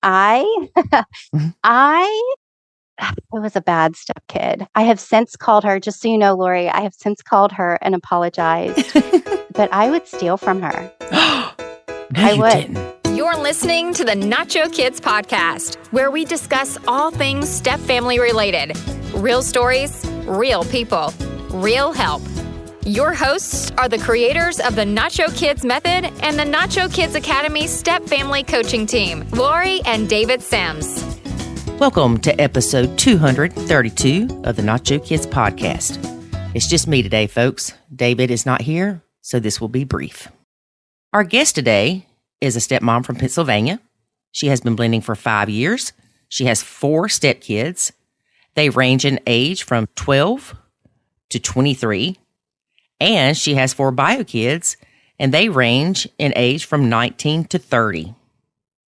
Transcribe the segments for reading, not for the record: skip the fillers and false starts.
Mhm. It was a bad stepkid. I have since called her, just so you know, Lori, I have since called her and apologized, but I would steal from her. No, I you would. didn't. You're listening to the Nacho Kids podcast, where we discuss all things step-family related. Real stories, real people, real help. Your hosts are the creators of the Nacho Kids Method and the Nacho Kids Academy Step Family Coaching Team, Lori and David Sims. Welcome to episode 232 of the Nacho Kids podcast. It's just me today, folks. David is not here, so this will be brief. Our guest today is a stepmom from Pennsylvania. She has been blending for 5 years. She has 4 stepkids. They range in age from 12 to 23. And she has 4 bio kids, and they range in age from 19 to 30.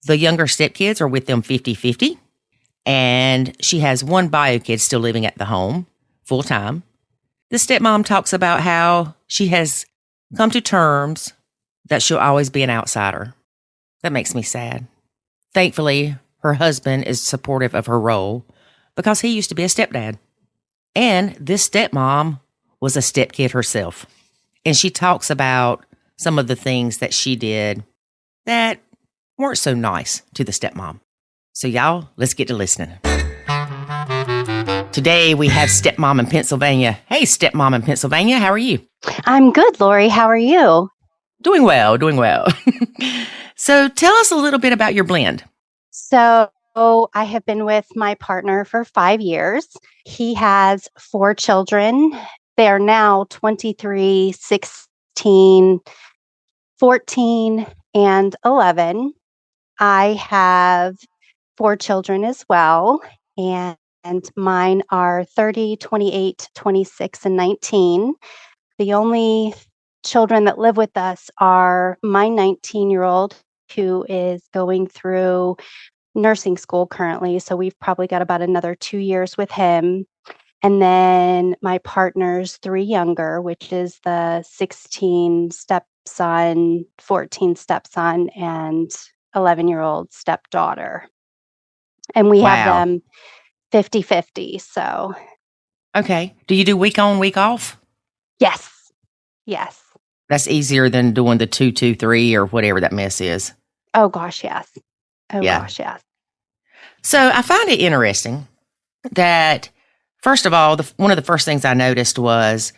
The younger stepkids are with them 50-50. And she has 1 bio kid still living at the home full time. The stepmom talks about how she has come to terms that she'll always be an outsider. That makes me sad. Thankfully, her husband is supportive of her role because he used to be a stepdad. And this stepmom was a stepkid herself. And she talks about some of the things that she did that weren't so nice to the stepmom. So y'all, let's get to listening. Today we have stepmom in Pennsylvania. Hey, stepmom in Pennsylvania, how are you? I'm good, Lori. How are you? Doing well. So tell us a little bit about your blend. So I have been with my partner for 5 years. He has 4 children. They are now 23, 16, 14, and 11. I have 4 children as well, and mine are 30, 28, 26, and 19. The only children that live with us are my 19-year-old, who is going through nursing school currently, so we've probably got about another 2 years with him. And then my partner's 3 younger, which is the 16 stepson, 14 stepson, and 11-year-old stepdaughter. And we have them 50-50. So, okay. Do you do week on, week off? Yes. That's easier than doing the 2-2-3 or whatever that mess is. Oh, gosh, yes. Gosh, yes. So I find it interesting that, first of all, one of the first things I noticed was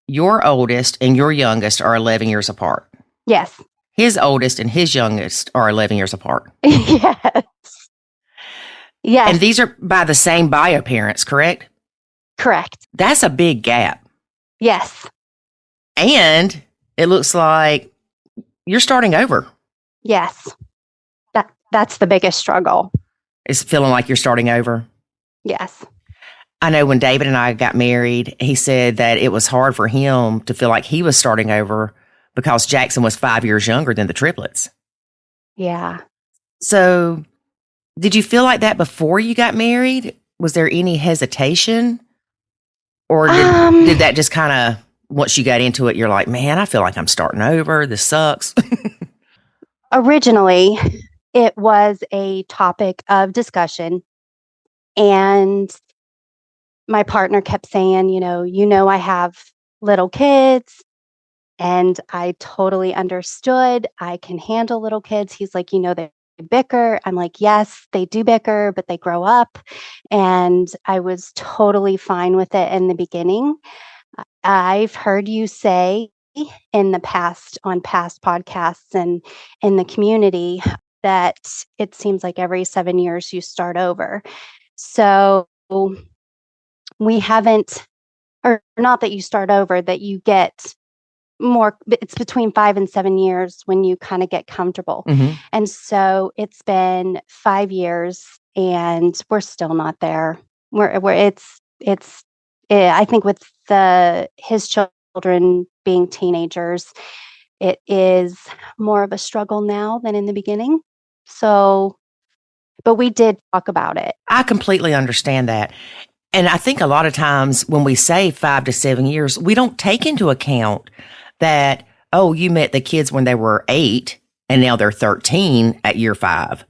your oldest and your youngest are 11 years apart. Yes. His oldest and his youngest are 11 years apart. Yes. And these are by the same bio parents, correct? Correct. That's a big gap. Yes. And it looks like you're starting over. Yes. That's the biggest struggle. It's feeling like you're starting over. Yes. I know when David and I got married, he said that it was hard for him to feel like he was starting over because Jackson was 5 years younger than the triplets. Yeah. So did you feel like that before you got married? Was there any hesitation? Or did that just kind of, once you got into it, you're like, man, I feel like I'm starting over. This sucks. Originally, it was a topic of discussion. And my partner kept saying, I have little kids. And I totally understood. I can handle little kids. He's like, they bicker. I'm like, yes, they do bicker, but they grow up. And I was totally fine with it in the beginning. I've heard you say in the past, on past podcasts and in the community, that it seems like every 7 years you start over. So we haven't, or not that you start over, that you get more, it's between 5 and 7 years when you kind of get comfortable. Mm-hmm. And so it's been 5 years and we're still not there. I think with his children being teenagers, it is more of a struggle now than in the beginning. So, but we did talk about it. I completely understand that. And I think a lot of times when we say 5 to 7 years, we don't take into account that, oh, you met the kids when they were 8 and now they're 13 at year 5.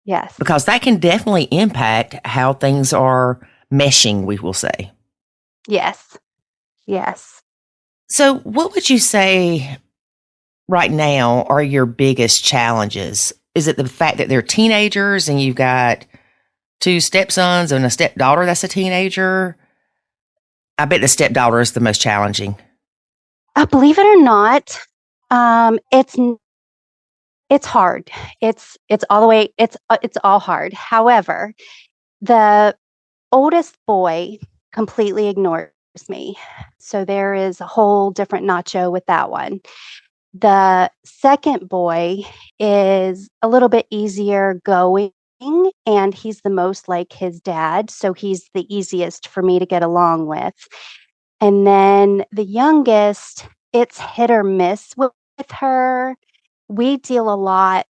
Yes. Because that can definitely impact how things are meshing, we will say. Yes. Yes. So, what would you say right now are your biggest challenges? Is it the fact that they're teenagers and you've got two stepsons and a stepdaughter that's a teenager? I bet the stepdaughter is the most challenging. Believe it or not, it's hard. It's all the way. It's all hard. However, the oldest boy completely ignores me, so there is a whole different Nacho with that one. The second boy is a little bit easier going, and he's the most like his dad, so he's the easiest for me to get along with. And then the youngest, it's hit or miss with her. We deal a lot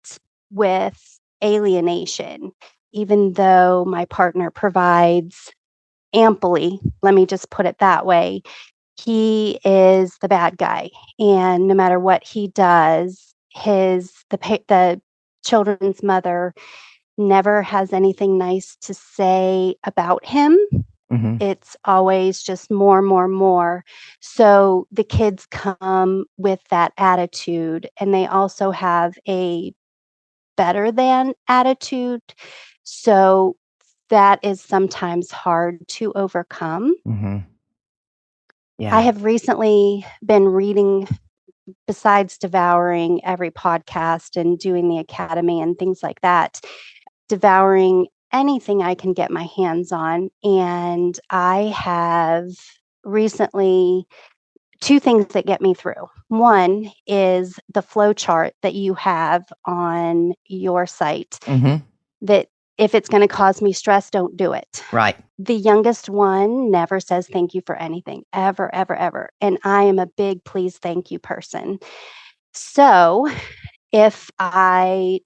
with alienation, even though my partner provides amply, let me just put it that way. He is the bad guy, and no matter what he does, the children's mother never has anything nice to say about him. Mm-hmm. It's always just more, more, more. So the kids come with that attitude, and they also have a better than attitude. So that is sometimes hard to overcome. Mm-hmm. Yeah. I have recently been reading, besides devouring every podcast and doing the academy and things like that, devouring anything I can get my hands on. And I have recently two things that get me through. One is the flow chart that you have on your site, Mm-hmm. that if it's going to cause me stress, don't do it. Right. The youngest one never says thank you for anything, ever, ever, ever. And I am a big please, thank you person. So if I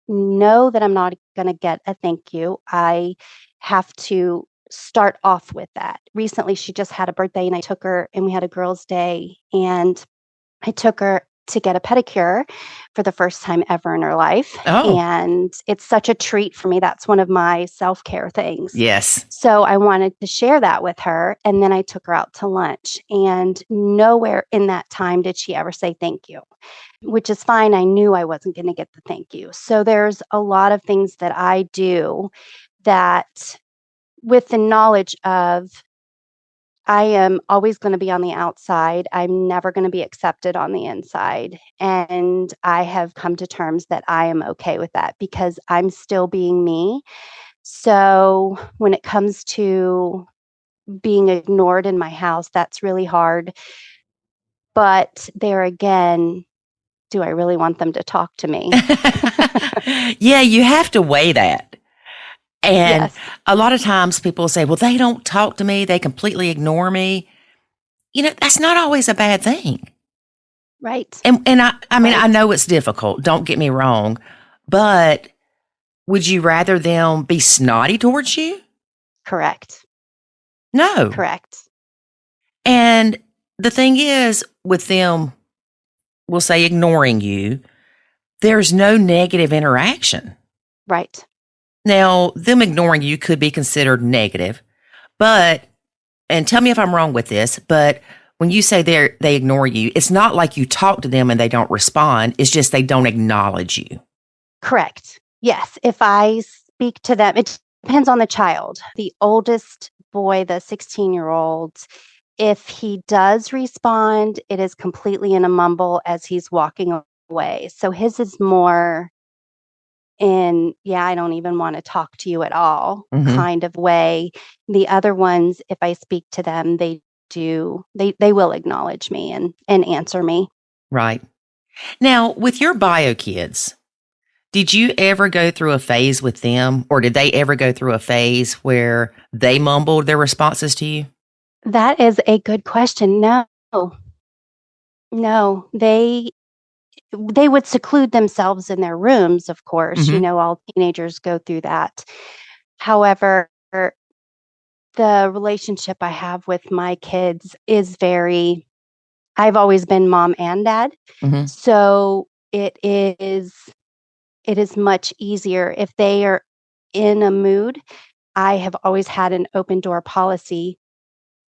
know that I'm not going to get a thank you, I have to start off with that. Recently, she just had a birthday, and I took her, and we had a girls' day, and I took her to get a pedicure for the first time ever in her life. Oh. And it's such a treat for me. That's one of my self-care things. Yes. So I wanted to share that with her. And then I took her out to lunch, and nowhere in that time did she ever say thank you, which is fine. I knew I wasn't going to get the thank you. So there's a lot of things that I do that, with the knowledge of, I am always going to be on the outside. I'm never going to be accepted on the inside. And I have come to terms that I am okay with that, because I'm still being me. So when it comes to being ignored in my house, that's really hard. But there again, do I really want them to talk to me? Yeah, you have to weigh that. And Yes. a lot of times people say, well, they don't talk to me. They completely ignore me. You know, that's not always a bad thing. Right. And I mean, Right. I know it's difficult. Don't get me wrong. But would you rather them be snotty towards you? Correct. No. Correct. And the thing is, with them, we'll say ignoring you, there's no negative interaction. Right. Now, them ignoring you could be considered negative, but, and tell me if I'm wrong with this, but when you say they ignore you, it's not like you talk to them and they don't respond. It's just they don't acknowledge you. Correct. Yes. If I speak to them, it depends on the child. The oldest boy, the 16-year-old, if he does respond, it is completely in a mumble as he's walking away. So his is more in, yeah, I don't even want to talk to you at all kind of way. The other ones, if I speak to them, they will acknowledge me and answer me. Right. Now, with your bio kids, did you ever go through a phase with them, or did they ever go through a phase where they mumbled their responses to you? That is a good question. No, they would seclude themselves in their rooms, of course. Mhm. All teenagers go through that. However, the relationship I have with my kids is I've always been mom and dad. Mhm. So it is it is much easier if they are in a mood. I have always had an open door policy.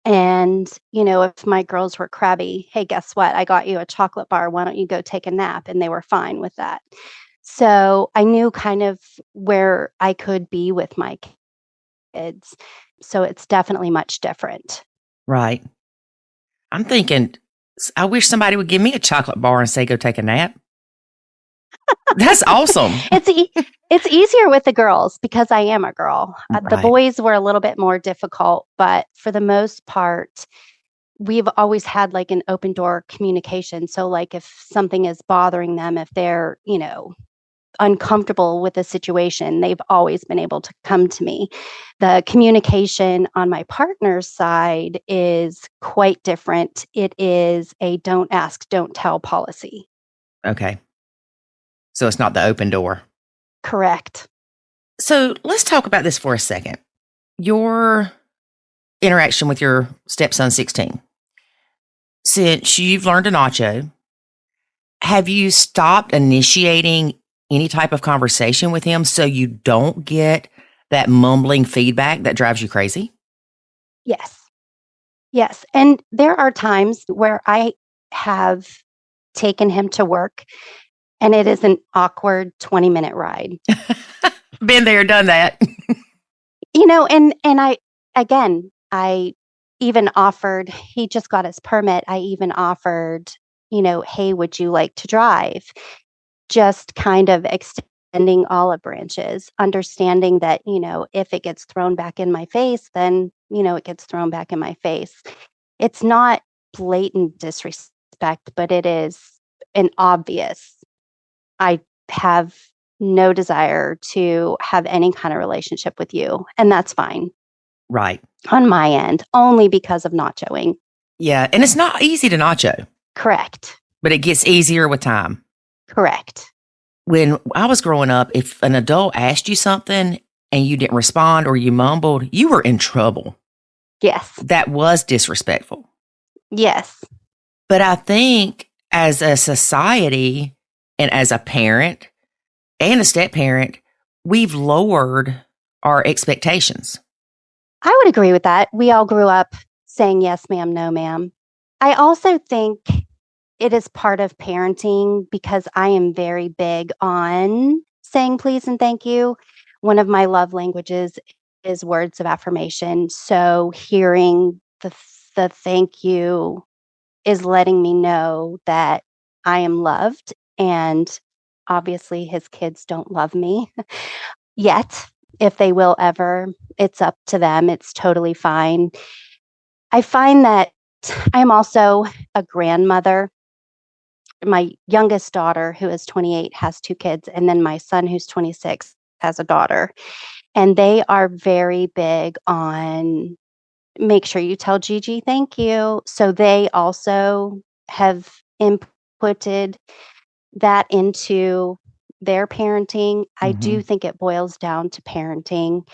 And, if my girls were crabby, hey, guess what? I got you a chocolate bar. Why don't you go take a nap? And they were fine with that. So I knew kind of where I could be with my kids. So it's definitely much different. Right. I'm thinking, I wish somebody would give me a chocolate bar and say, go take a nap. That's awesome. It's easier with the girls because I am a girl. The Right. boys were a little bit more difficult, but for the most part, we've always had like an open door communication. So like if something is bothering them, if they're, uncomfortable with a situation, they've always been able to come to me. The communication on my partner's side is quite different. It is a don't ask, don't tell policy. Okay. So it's not the open door. Correct. So let's talk about this for a second. Your interaction with your stepson, 16. Since you've learned a nacho, have you stopped initiating any type of conversation with him so you don't get that mumbling feedback that drives you crazy? Yes. Yes. And there are times where I have taken him to work and it is an awkward 20-minute ride. Been there, done that. And I even offered, he just got his permit. I even offered, hey, would you like to drive? Just kind of extending olive branches, understanding that, if it gets thrown back in my face, then, it gets thrown back in my face. It's not blatant disrespect, but it is an obvious, I have no desire to have any kind of relationship with you. And that's fine. Right. On my end, only because of nachoing. Yeah. And it's not easy to nacho. Correct. But it gets easier with time. Correct. When I was growing up, if an adult asked you something and you didn't respond or you mumbled, you were in trouble. Yes. That was disrespectful. Yes. But I think as a society and as a parent and a step parent, we've lowered our expectations. I would agree with that. We all grew up saying yes, ma'am, no, ma'am. I also think it is part of parenting because I am very big on saying please and thank you. One of my love languages is words of affirmation. So hearing the thank you is letting me know that I am loved. And obviously his kids don't love me yet. If they will ever, it's up to them. It's totally fine. I find that I'm also a grandmother. My youngest daughter, who is 28, has 2 kids, and then my son, who's 26, has a daughter. And they are very big on make sure you tell Gigi thank you. So they also have inputted that into their parenting. I do think it boils down to parenting.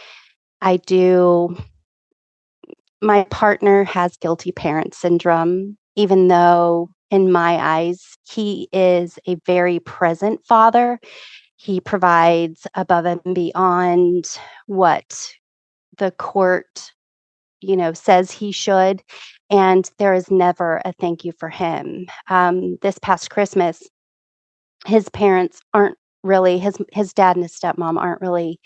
My partner has guilty parent syndrome, even though in my eyes, he is a very present father. He provides above and beyond what the court, says he should. And there is never a thank you for him. This past Christmas, his parents aren't really his dad and his stepmom aren't really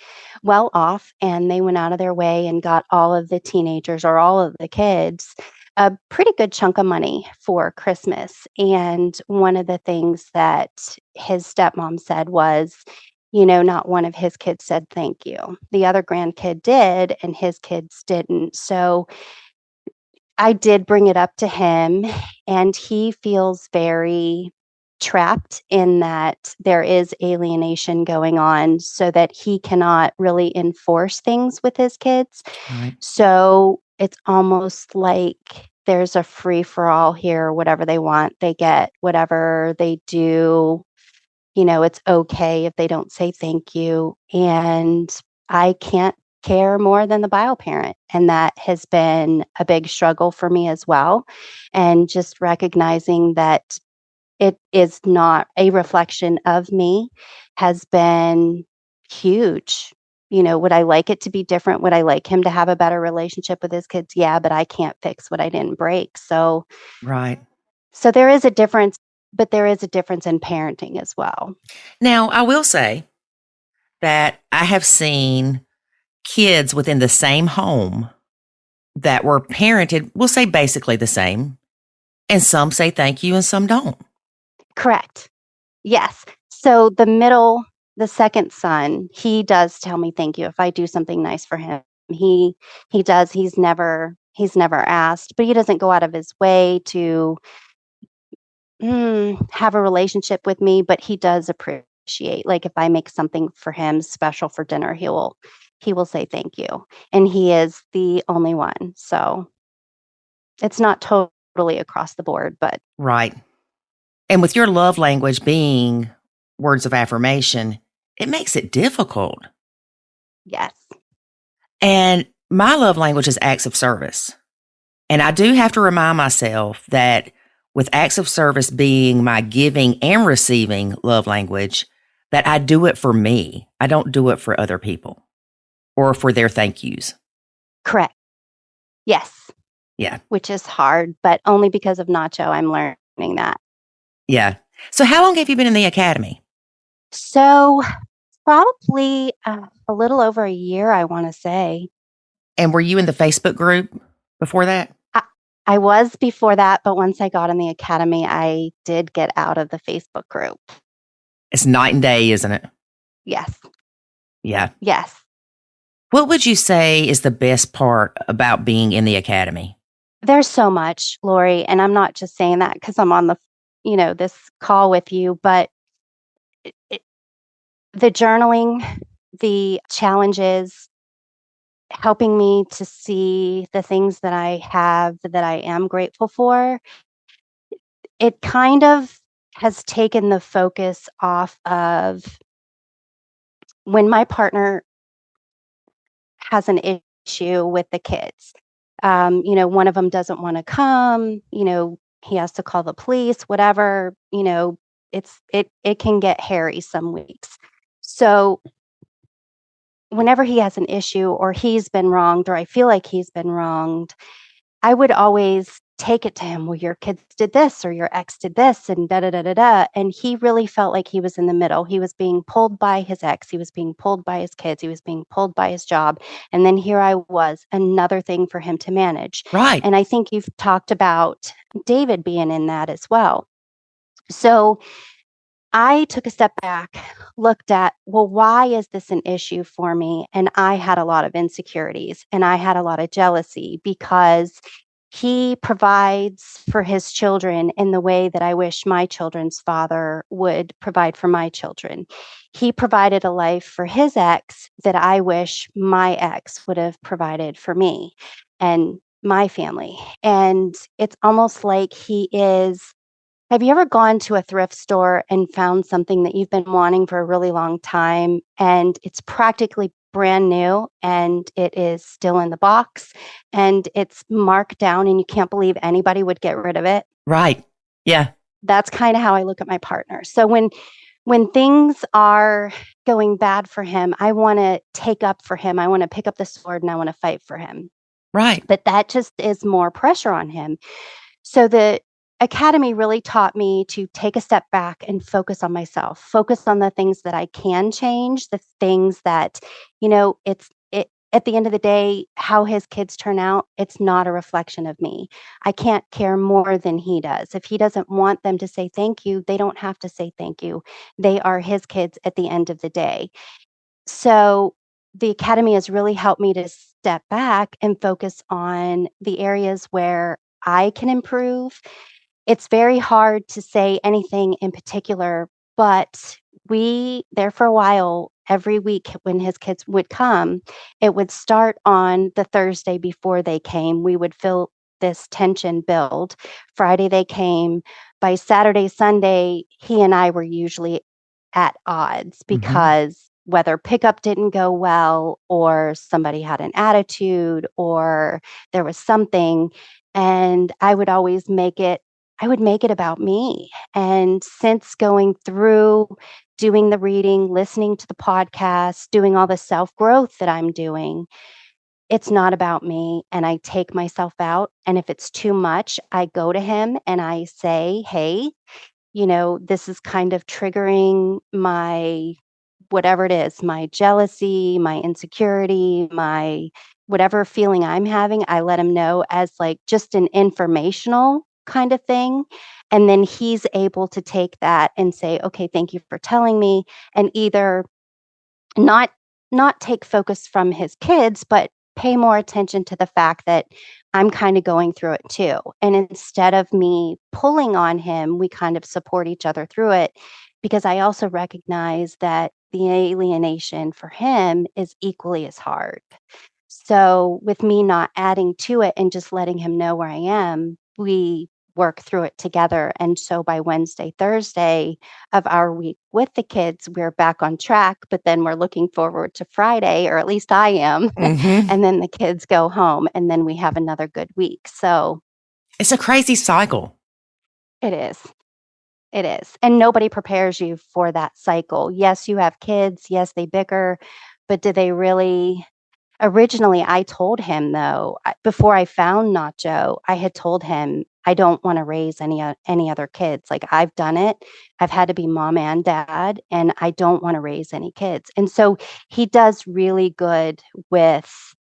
well off, and they went out of their way and got all of the teenagers or all of the kids a pretty good chunk of money for Christmas. And one of the things that his stepmom said was, not one of his kids said thank you. The other grandkid did, and his kids didn't. So I did bring it up to him, and he feels very trapped in that there is alienation going on, so that he cannot really enforce things with his kids. Right. So it's almost like there's a free for all here. Whatever they want, they get. Whatever they do, it's okay if they don't say thank you. And I can't care more than the bio parent. And that has been a big struggle for me as well. And just recognizing that it is not a reflection of me, has been huge. Would I like it to be different? Would I like him to have a better relationship with his kids? Yeah, but I can't fix what I didn't break. So Right. there is a difference, but there is a difference in parenting as well. Now, I will say that I have seen kids within the same home that were parented, we'll say basically the same, and some say thank you and some don't. Correct. Yes. So the second son, he does tell me thank you if I do something nice for him. He does. He's never asked, but he doesn't go out of his way to have a relationship with me, but he does appreciate, like, if I make something for him special for dinner, he will say thank you. And he is the only one. So it's not totally across the board, but Right. And with your love language being words of affirmation, it makes it difficult. yes. And my love language is acts of service. And I do have to remind myself that with acts of service being my giving and receiving love language, that I do it for me. I don't do it for other people or for their thank yous. Correct. Yes. Yeah. Which is hard, but only because of Nacho, I'm learning that. Yeah. So how long have you been in the academy? So probably a little over a year, I want to say. And were you in the Facebook group before that? I was before that, but once I got in the academy, I did get out of the Facebook group. It's night and day, isn't it? Yes. Yeah. Yes. What would you say is the best part about being in the academy? There's so much, Lori, and I'm not just saying that because I'm on this call with you, but the journaling, the challenges, helping me to see the things that I have that I am grateful for, it kind of has taken the focus off of when my partner has an issue with the kids. One of them doesn't want to come, he has to call the police, whatever, it can get hairy some weeks. So whenever he has an issue or he's been wronged or I feel like he's been wronged, I would always take it to him. Well, your kids did this or your ex did this and da da da da da. And he really felt like he was in the middle. He was being pulled by his ex. He was being pulled by his kids. He was being pulled by his job. And then here I was, another thing for him to manage. Right. And I think you've talked about David being in that as well. So I took a step back, looked at, well, why is this an issue for me? And I had a lot of insecurities and I had a lot of jealousy because he provides for his children in the way that I wish my children's father would provide for my children. He provided a life for his ex that I wish my ex would have provided for me and my family. And it's almost like he is. Have you ever gone to a thrift store and found something that you've been wanting for a really long time and it's practically brand new and it is still in the box and it's marked down and you can't believe anybody would get rid of it? Right. Yeah. That's kind of how I look at my partner. So when things are going bad for him, I want to take up for him. I want to pick up the sword and I want to fight for him. Right. But that just is more pressure on him. So the Academy really taught me to take a step back and focus on myself, focus on the things that I can change, the things that, at the end of the day, how his kids turn out, it's not a reflection of me. I can't care more than he does. If he doesn't want them to say thank you, they don't have to say thank you. They are his kids at the end of the day. So the Academy has really helped me to step back and focus on the areas where I can improve. It's very hard to say anything in particular, but there for a while, every week when his kids would come, it would start on the Thursday before they came. We would feel this tension build. Friday they came. By Saturday, Sunday, he and I were usually at odds because whether pickup didn't go well or somebody had an attitude or there was something, and I would always make it I would make it about me. And since going through doing the reading, listening to the podcast, doing all the self-growth that I'm doing, it's not about me, and I take myself out, and if it's too much, I go to him and I say, "Hey, this is kind of triggering my whatever it is, my jealousy, my insecurity, my whatever feeling I'm having." I let him know as like just an informational kind of thing. And then he's able to take that and say, "Okay, thank you for telling me." And either not not take focus from his kids, but pay more attention to the fact that I'm kind of going through it too. And instead of me pulling on him, we kind of support each other through it, because I also recognize that the alienation for him is equally as hard. So with me not adding to it and just letting him know where I am, we work through it together. And so by Wednesday, Thursday of our week with the kids, we're back on track, but then we're looking forward to Friday, or at least I am. Mm-hmm. And then the kids go home and then we have another good week. So It's a crazy cycle. it is. It is. And nobody prepares you for that cycle. Yes, you have kids. Yes, they bicker, but do they really? Originally, I told him though, before I found Nacho, I had told him I don't want to raise any other kids. Like, I've done it. I've had to be mom and dad, and I don't want to raise any kids. And so he does really good with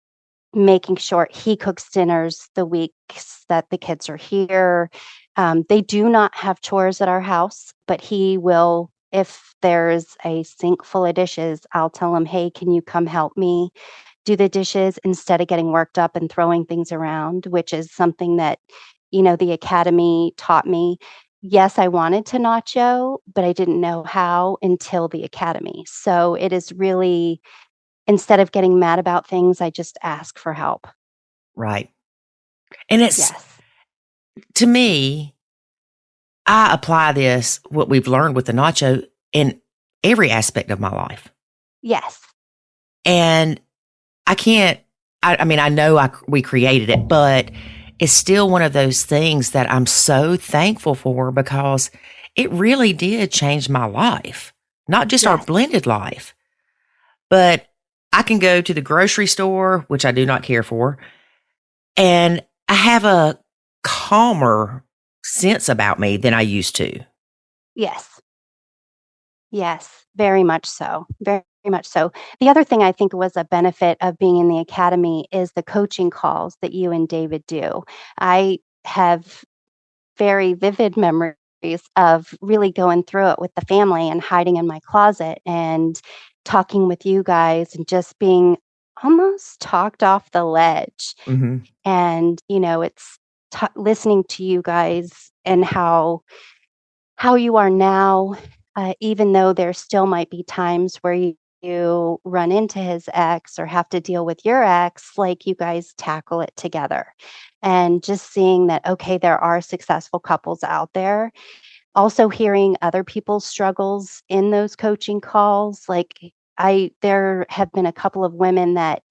making sure he cooks dinners the weeks that the kids are here. They do not have chores at our house, but he will. If there's a sink full of dishes, I'll tell him, "Hey, can you come help me do the dishes," instead of getting worked up and throwing things around, which is something that, the academy taught me. Yes, I wanted to nacho, but I didn't know how until the academy. So it is really, instead of getting mad about things, I just ask for help. Right. And it's, Yes. to me, I apply this, what we've learned with the nacho, in every aspect of my life. Yes. And I can't, I mean, I know we created it, but it's still one of those things that I'm so thankful for, because it really did change my life, not just our Yes. blended life, but I can go to the grocery store, which I do not care for, and I have a calmer sense about me than I used to. Yes. Yes, very much so. Very much so. The other thing I think was a benefit of being in the academy is the coaching calls that you and David do. I have very vivid memories of really going through it with the family and hiding in my closet and talking with you guys and just being almost talked off the ledge. Mm-hmm. And, it's listening to you guys and how you are now, even though there still might be times where you run into his ex or have to deal with your ex, like you guys tackle it together. And just seeing that, okay, there are successful couples out there. Also hearing other people's struggles in those coaching calls. Like, there have been a couple of women that,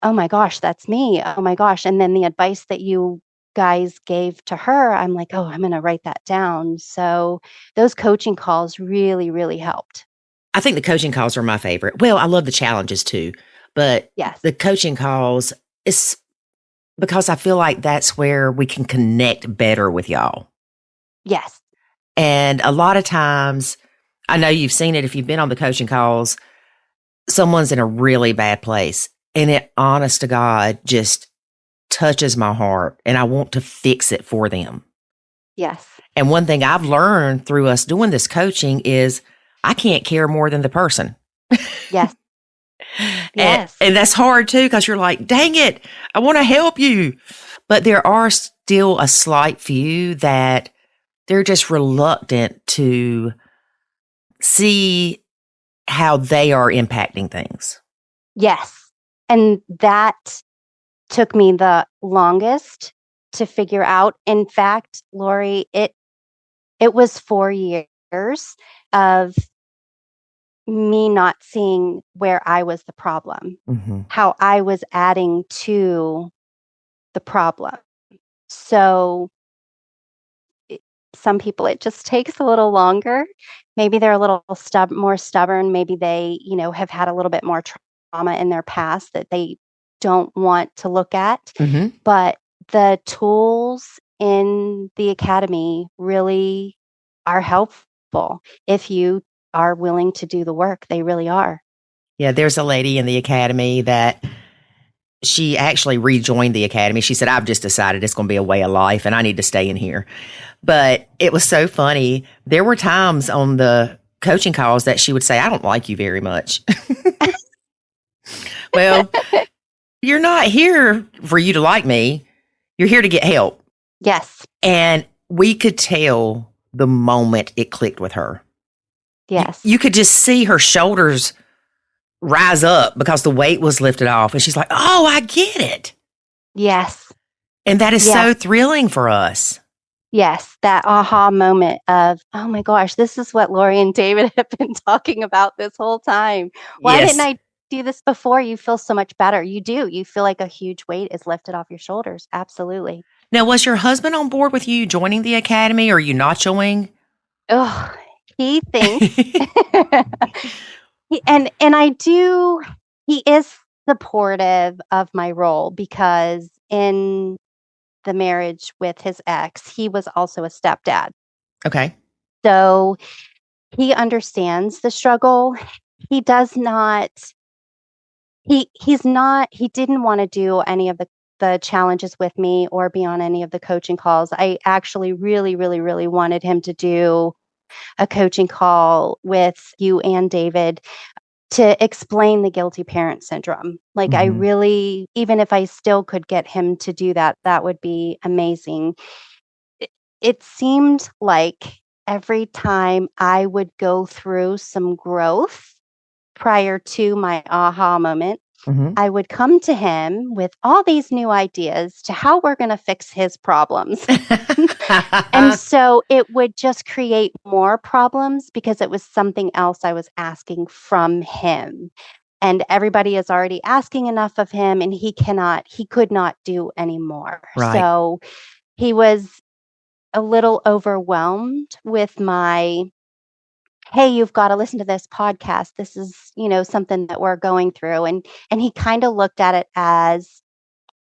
"Oh my gosh, that's me. Oh my gosh." And then the advice that you guys gave to her, I'm like, "Oh, I'm going to write that down." So those coaching calls really, really helped. I think the coaching calls are my favorite. Well, I love the challenges too, but Yes. the coaching calls is because I feel like that's where we can connect better with y'all. Yes. And a lot of times, I know you've seen it if you've been on the coaching calls, someone's in a really bad place, and it, honest to God, just touches my heart, and I want to fix it for them. Yes. And one thing I've learned through us doing this coaching is I can't care more than the person. Yes. And, Yes. and that's hard too, because you're like, dang it, I want to help you. But there are still a slight few that they're just reluctant to see how they are impacting things. Yes. And that took me the longest to figure out. In fact, Lori, it was 4 years of me not seeing where I was the problem, Mm-hmm. how I was adding to the problem. So some people, it just takes a little longer. Maybe they're a little more stubborn. Maybe they, have had a little bit more trauma in their past that they don't want to look at. Mm-hmm. But the tools in the academy really are helpful if you are willing to do the work. They really are. Yeah, there's a lady in the academy that she actually rejoined the academy. She said, I've just decided it's going to be a way of life and I need to stay in here. But it was so funny. There were times on the coaching calls that she would say, I don't like you very much. Well, you're not here for you to like me. You're here to get help. Yes. And we could tell the moment it clicked with her. Yes. You could just see her shoulders rise up because the weight was lifted off. And she's like, oh, I get it. Yes. And that is so thrilling for us. Yes. That aha moment of, oh my gosh, this is what Lori and David have been talking about this whole time. Why didn't I do this before? You feel so much better. You do. You feel like a huge weight is lifted off your shoulders. Absolutely. Now, was your husband on board with you joining the academy, or are you nachoing? Oh, he thinks. And I do, he is supportive of my role because in the marriage with his ex, he was also a stepdad. Okay. So he understands the struggle. He does not, he didn't want to do any of the challenges with me or be on any of the coaching calls. I actually really, really, really wanted him to do a coaching call with you and David to explain the guilty parent syndrome. Like I really, even if I still could get him to do that, that would be amazing. It seemed like every time I would go through some growth prior to my aha moment, I would come to him with all these new ideas to how we're going to fix his problems. And so it would just create more problems because it was something else I was asking from him. And everybody is already asking enough of him and he could not do anymore. Right. So he was a little overwhelmed with my, hey, you've got to listen to this podcast. This is, something that we're going through. And he kind of looked at it as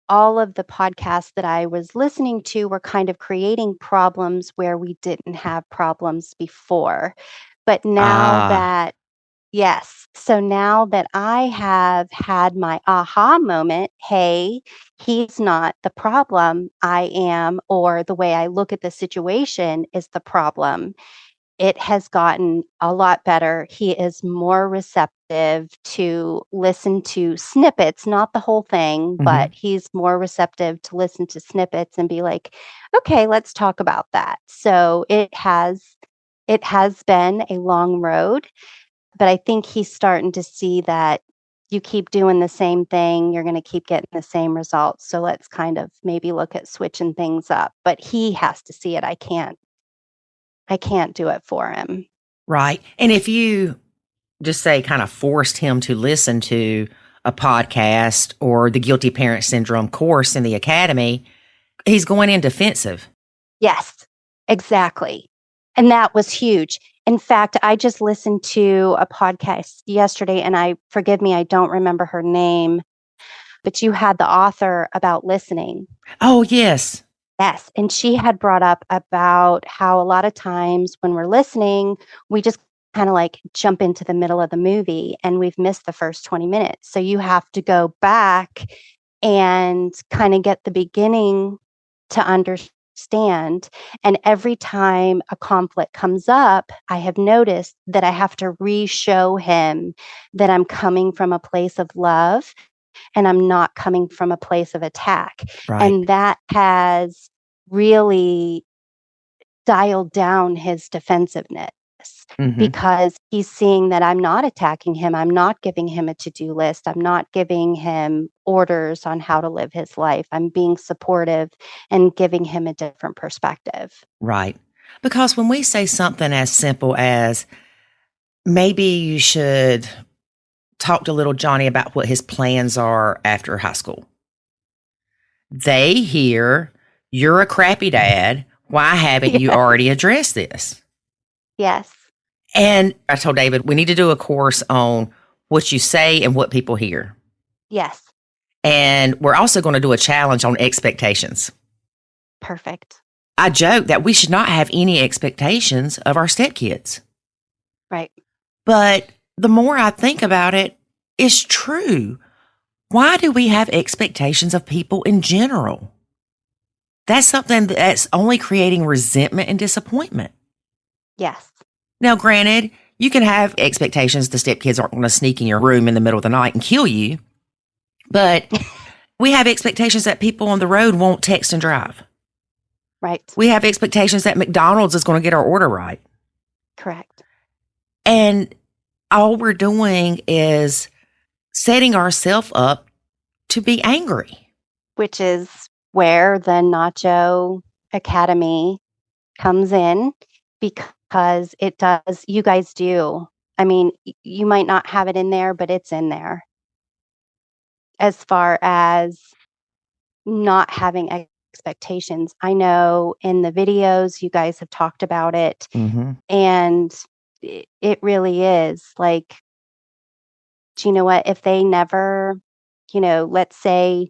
all of the podcasts that I was listening to were kind of creating problems where we didn't have problems before. But now so now that I have had my aha moment, hey, he's not the problem, I am, or the way I look at the situation is the problem. It has gotten a lot better. He is more receptive to listen to snippets, not the whole thing, but he's more receptive to listen to snippets and be like, okay, let's talk about that. So it has been a long road, but I think he's starting to see that you keep doing the same thing, you're going to keep getting the same results. So let's kind of maybe look at switching things up. But he has to see it. I can't do it for him. Right. And if you just say kind of forced him to listen to a podcast or the guilty parent syndrome course in the academy, he's going in defensive. Yes, exactly. And that was huge. In fact, I just listened to a podcast yesterday and forgive me, I don't remember her name, but you had the author about listening. Oh, yes. Yes. And she had brought up about how a lot of times when we're listening, we just kind of like jump into the middle of the movie and we've missed the first 20 minutes. So you have to go back and kind of get the beginning to understand. And every time a conflict comes up, I have noticed that I have to re-show him that I'm coming from a place of love and I'm not coming from a place of attack. Right. And that has really dialed down his defensiveness because he's seeing that I'm not attacking him. I'm not giving him a to-do list. I'm not giving him orders on how to live his life. I'm being supportive and giving him a different perspective. Right. Because when we say something as simple as maybe you should talk to little Johnny about what his plans are after high school, they hear you're a crappy dad. Why haven't you already addressed this? Yes. And I told David, we need to do a course on what you say and what people hear. Yes. And we're also going to do a challenge on expectations. Perfect. I joke that we should not have any expectations of our stepkids. Right. But the more I think about it, it's true. Why do we have expectations of people in general? That's something that's only creating resentment and disappointment. Yes. Now, granted, you can have expectations the stepkids aren't going to sneak in your room in the middle of the night and kill you. But we have expectations that people on the road won't text and drive. Right. We have expectations that McDonald's is going to get our order right. Correct. And all we're doing is setting ourselves up to be angry. Which is where the Nacho Academy comes in, because it does, you guys do. I mean, you might not have it in there, but it's in there. As far as not having expectations, I know in the videos you guys have talked about it, and it really is like, do you know what? If they never, let's say,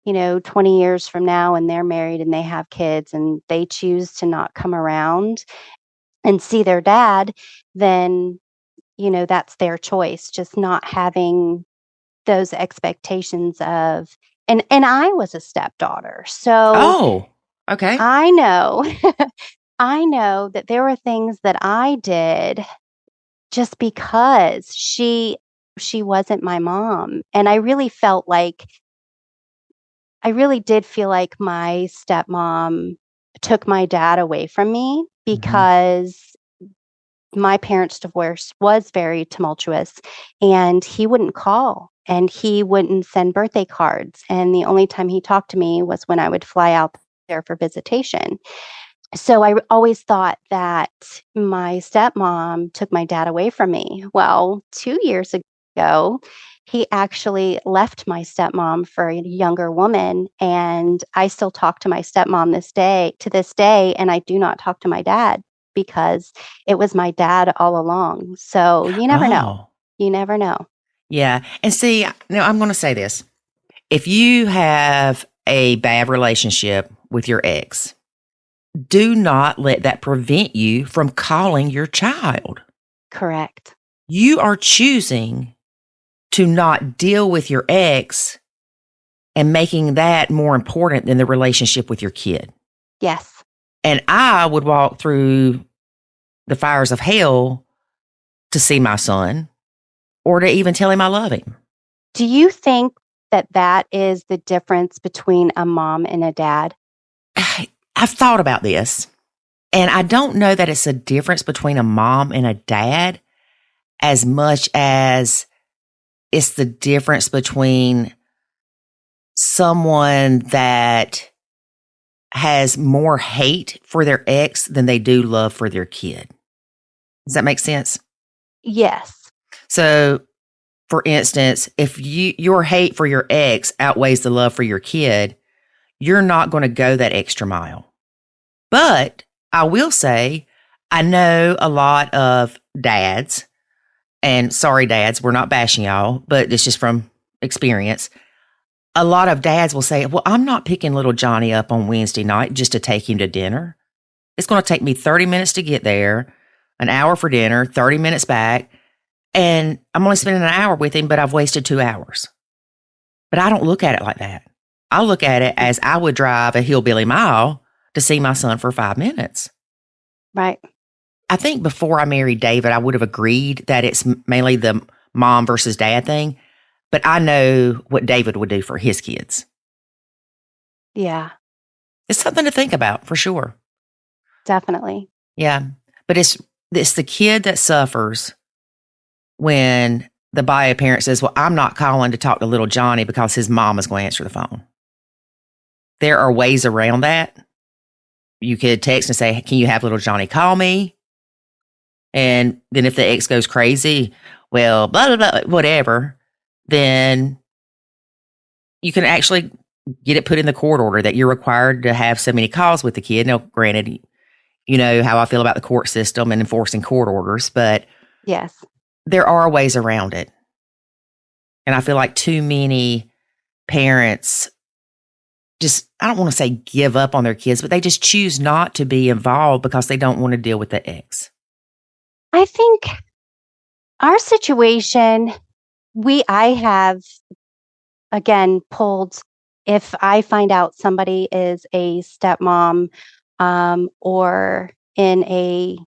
20 years from now and they're married and they have kids and they choose to not come around and see their dad, then, that's their choice, just not having those expectations of, and I was a stepdaughter. So okay. I know, I know that there were things that I did just because she wasn't my mom. And I really did feel like my stepmom took my dad away from me, because my parents' divorce was very tumultuous, and he wouldn't call and he wouldn't send birthday cards. And the only time he talked to me was when I would fly out there for visitation. So I always thought that my stepmom took my dad away from me. Well, 2 years ago, he actually left my stepmom for a younger woman, and I still talk to my stepmom to this day, and I do not talk to my dad because it was my dad all along. So you never know. You never know. Yeah. And see, now I'm going to say this. If you have a bad relationship with your ex, do not let that prevent you from calling your child. Correct. You are choosing to not deal with your ex and making that more important than the relationship with your kid. Yes. And I would walk through the fires of hell to see my son or to even tell him I love him. Do you think that is the difference between a mom and a dad? I've thought about this, and I don't know that it's a difference between a mom and a dad as much as it's the difference between someone that has more hate for their ex than they do love for their kid. Does that make sense? Yes. So, for instance, if your hate for your ex outweighs the love for your kid, you're not going to go that extra mile. But I will say, I know a lot of dads, and sorry, dads, we're not bashing y'all, but it's just from experience. A lot of dads will say, well, I'm not picking little Johnny up on Wednesday night just to take him to dinner. It's going to take me 30 minutes to get there, an hour for dinner, 30 minutes back, and I'm only spending an hour with him, but I've wasted 2 hours. But I don't look at it like that. I look at it as I would drive a hillbilly mile to see my son for 5 minutes. Right. I think before I married David, I would have agreed that it's mainly the mom versus dad thing. But I know what David would do for his kids. Yeah. It's something to think about for sure. Definitely. Yeah. But it's the kid that suffers when the bio parent says, well, I'm not calling to talk to little Johnny because his mom is going to answer the phone. There are ways around that. You could text and say, can you have little Johnny call me? And then if the ex goes crazy, well, blah, blah, blah, whatever, then you can actually get it put in the court order that you're required to have so many calls with the kid. Now, granted, you know how I feel about the court system and enforcing court orders, but Yes. there are ways around it. And I feel like too many parents just, I don't want to say give up on their kids, but they just choose not to be involved because they don't want to deal with the ex. I think our situation, I have, again, pulled, if I find out somebody is a stepmom or in a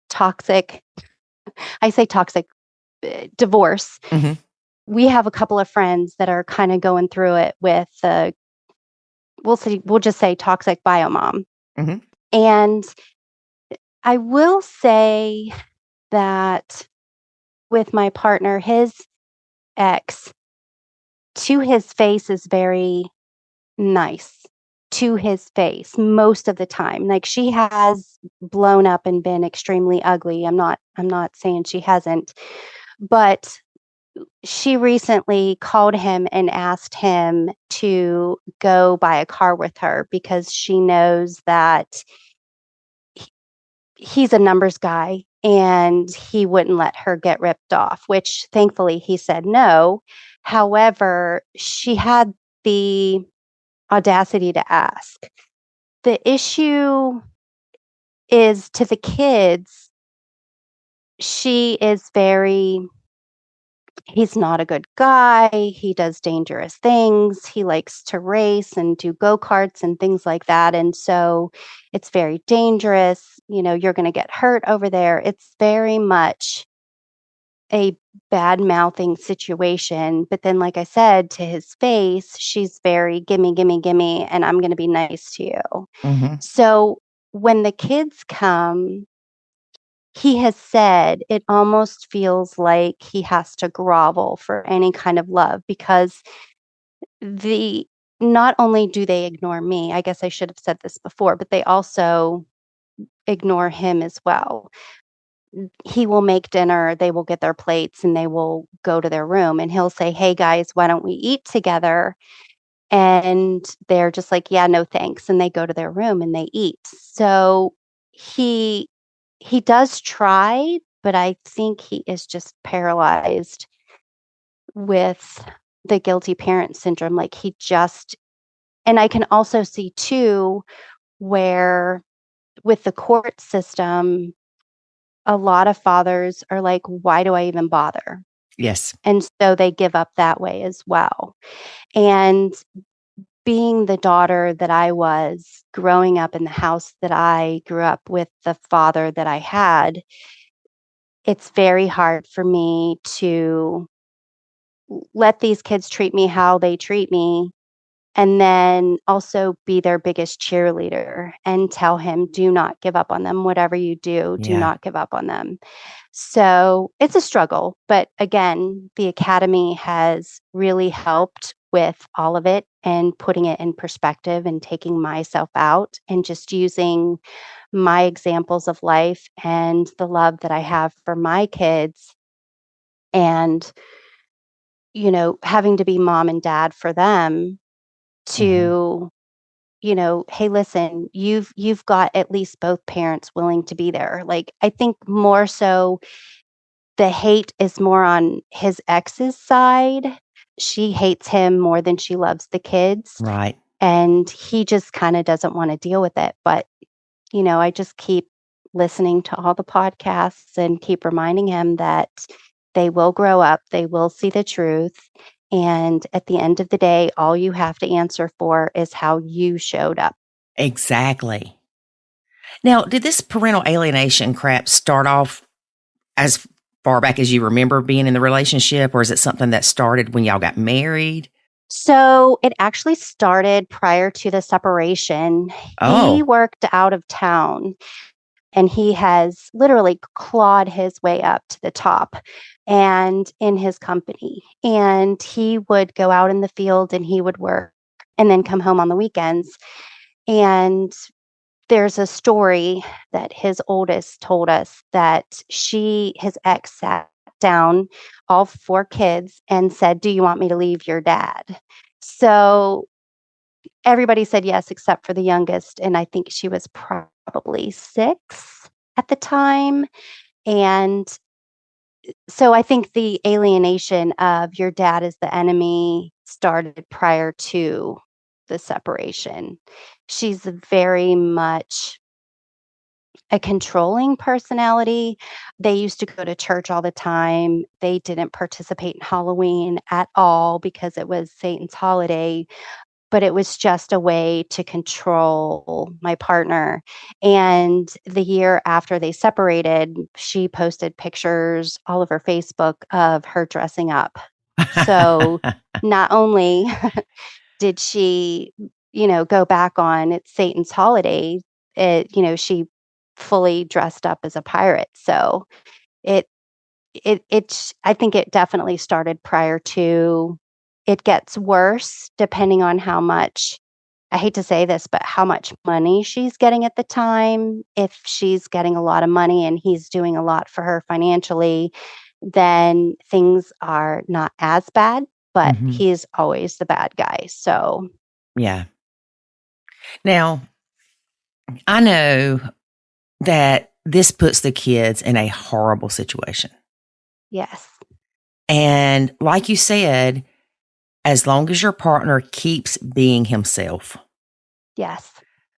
toxic, I say toxic, divorce, Mhm. we have a couple of friends that are kind of going through it with we'll just say toxic bio mom. Mhm. And I will say that with my partner, his ex, to his face is very nice to his face most of the time. Like, she has blown up and been extremely ugly. I'm not saying she hasn't, but she recently called him and asked him to go buy a car with her because she knows that he's a numbers guy and he wouldn't let her get ripped off, which thankfully he said no. However, she had the audacity to ask. The issue is to the kids, she is very, he's not a good guy. He does dangerous things. He likes to race and do go-karts and things like that. And so it's very dangerous. You know, you're going to get hurt over there. It's very much a bad mouthing situation. But then, like I said, to his face, she's very gimme, gimme, gimme, and I'm going to be nice to you. Mhm. So when the kids come, he has said it almost feels like he has to grovel for any kind of love because the not only do they ignore me, I guess I should have said this before, but they also ignore him as well. He will make dinner, they will get their plates and they will go to their room and he'll say, "Hey guys, why don't we eat together?" And they're just like, "Yeah, no thanks." And they go to their room and they eat. So he he does try, but I think he is just paralyzed with the guilty parent syndrome. Like, he just, and I can also see too where with the court system, a lot of fathers are like, "Why do I even bother?" Yes. And so they give up that way as well. And being the daughter that I was, growing up in the house that I grew up with, the father that I had, it's very hard for me to let these kids treat me how they treat me and then also be their biggest cheerleader and tell him, "Do not give up on them. Whatever you do, do Yeah. not give up on them." So it's a struggle. But again, the academy has really helped with all of it and putting it in perspective and taking myself out and just using my examples of life and the love that I have for my kids and, having to be mom and dad for them Mhm. to, "Hey, listen, you've got at least both parents willing to be there." Like, I think more so the hate is more on his ex's side. She hates him more than she loves the kids, Right. and he just kinda doesn't wanna deal with it, but, I just keep listening to all the podcasts and keep reminding him that they will grow up, they will see the truth, and at the end of the day, all you have to answer for is how you showed up. Exactly. Now, did this parental alienation crap start off as far back as you remember being in the relationship, or is it something that started when y'all got married? So it actually started prior to the separation. He Oh, worked out of town and he has literally clawed his way up to the top and in his company. And he would go out in the field and he would work and then come home on the weekends. And there's a story that his oldest told us that his ex sat down, all four kids, and said, "Do you want me to leave your dad?" So everybody said yes, except for the youngest. And I think she was probably 6 at the time. And so I think the alienation of your dad is the enemy started prior to the separation. She's very much a controlling personality. They used to go to church all the time. They didn't participate in Halloween at all because it was Satan's holiday, but it was just a way to control my partner. And the year after they separated, she posted pictures all over Facebook of her dressing up. So not only did she, go back on it's Satan's holiday, she fully dressed up as a pirate. So it I think it definitely started prior to. It gets worse depending on how much, I hate to say this, but how much money she's getting at the time. If she's getting a lot of money and he's doing a lot for her financially, then things are not as bad, but he's always the bad guy. So, yeah. Now, I know that this puts the kids in a horrible situation. yes. And like you said, as long as your partner keeps being himself, Yes.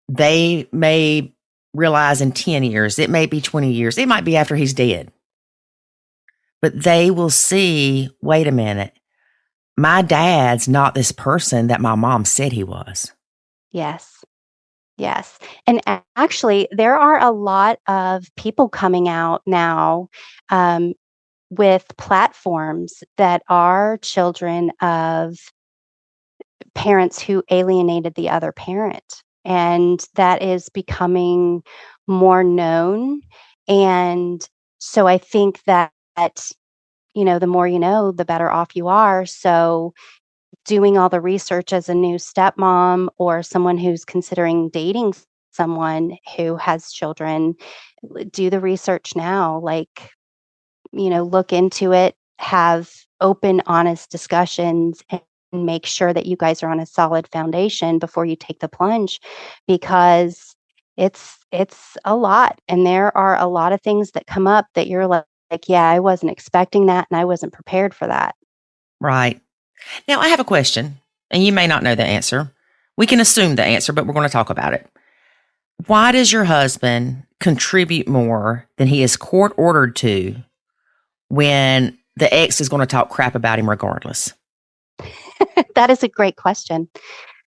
they may realize in 10 years, it may be 20 years, it might be after he's dead, but they will see, wait a minute, my dad's not this person that my mom said he was. Yes. Yes. And actually, there are a lot of people coming out now with platforms that are children of parents who alienated the other parent. And that is becoming more known. And so I think that, the more you know, the better off you are. So doing all the research as a new stepmom or someone who's considering dating someone who has children, do the research now. Like, look into it, have open, honest discussions, and make sure that you guys are on a solid foundation before you take the plunge, because it's a lot, and there are a lot of things that come up that you're like, yeah, I wasn't expecting that, and I wasn't prepared for that. Right. Now, I have a question, and you may not know the answer. We can assume the answer, but we're going to talk about it. Why does your husband contribute more than he is court ordered to when the ex is going to talk crap about him regardless? That is a great question.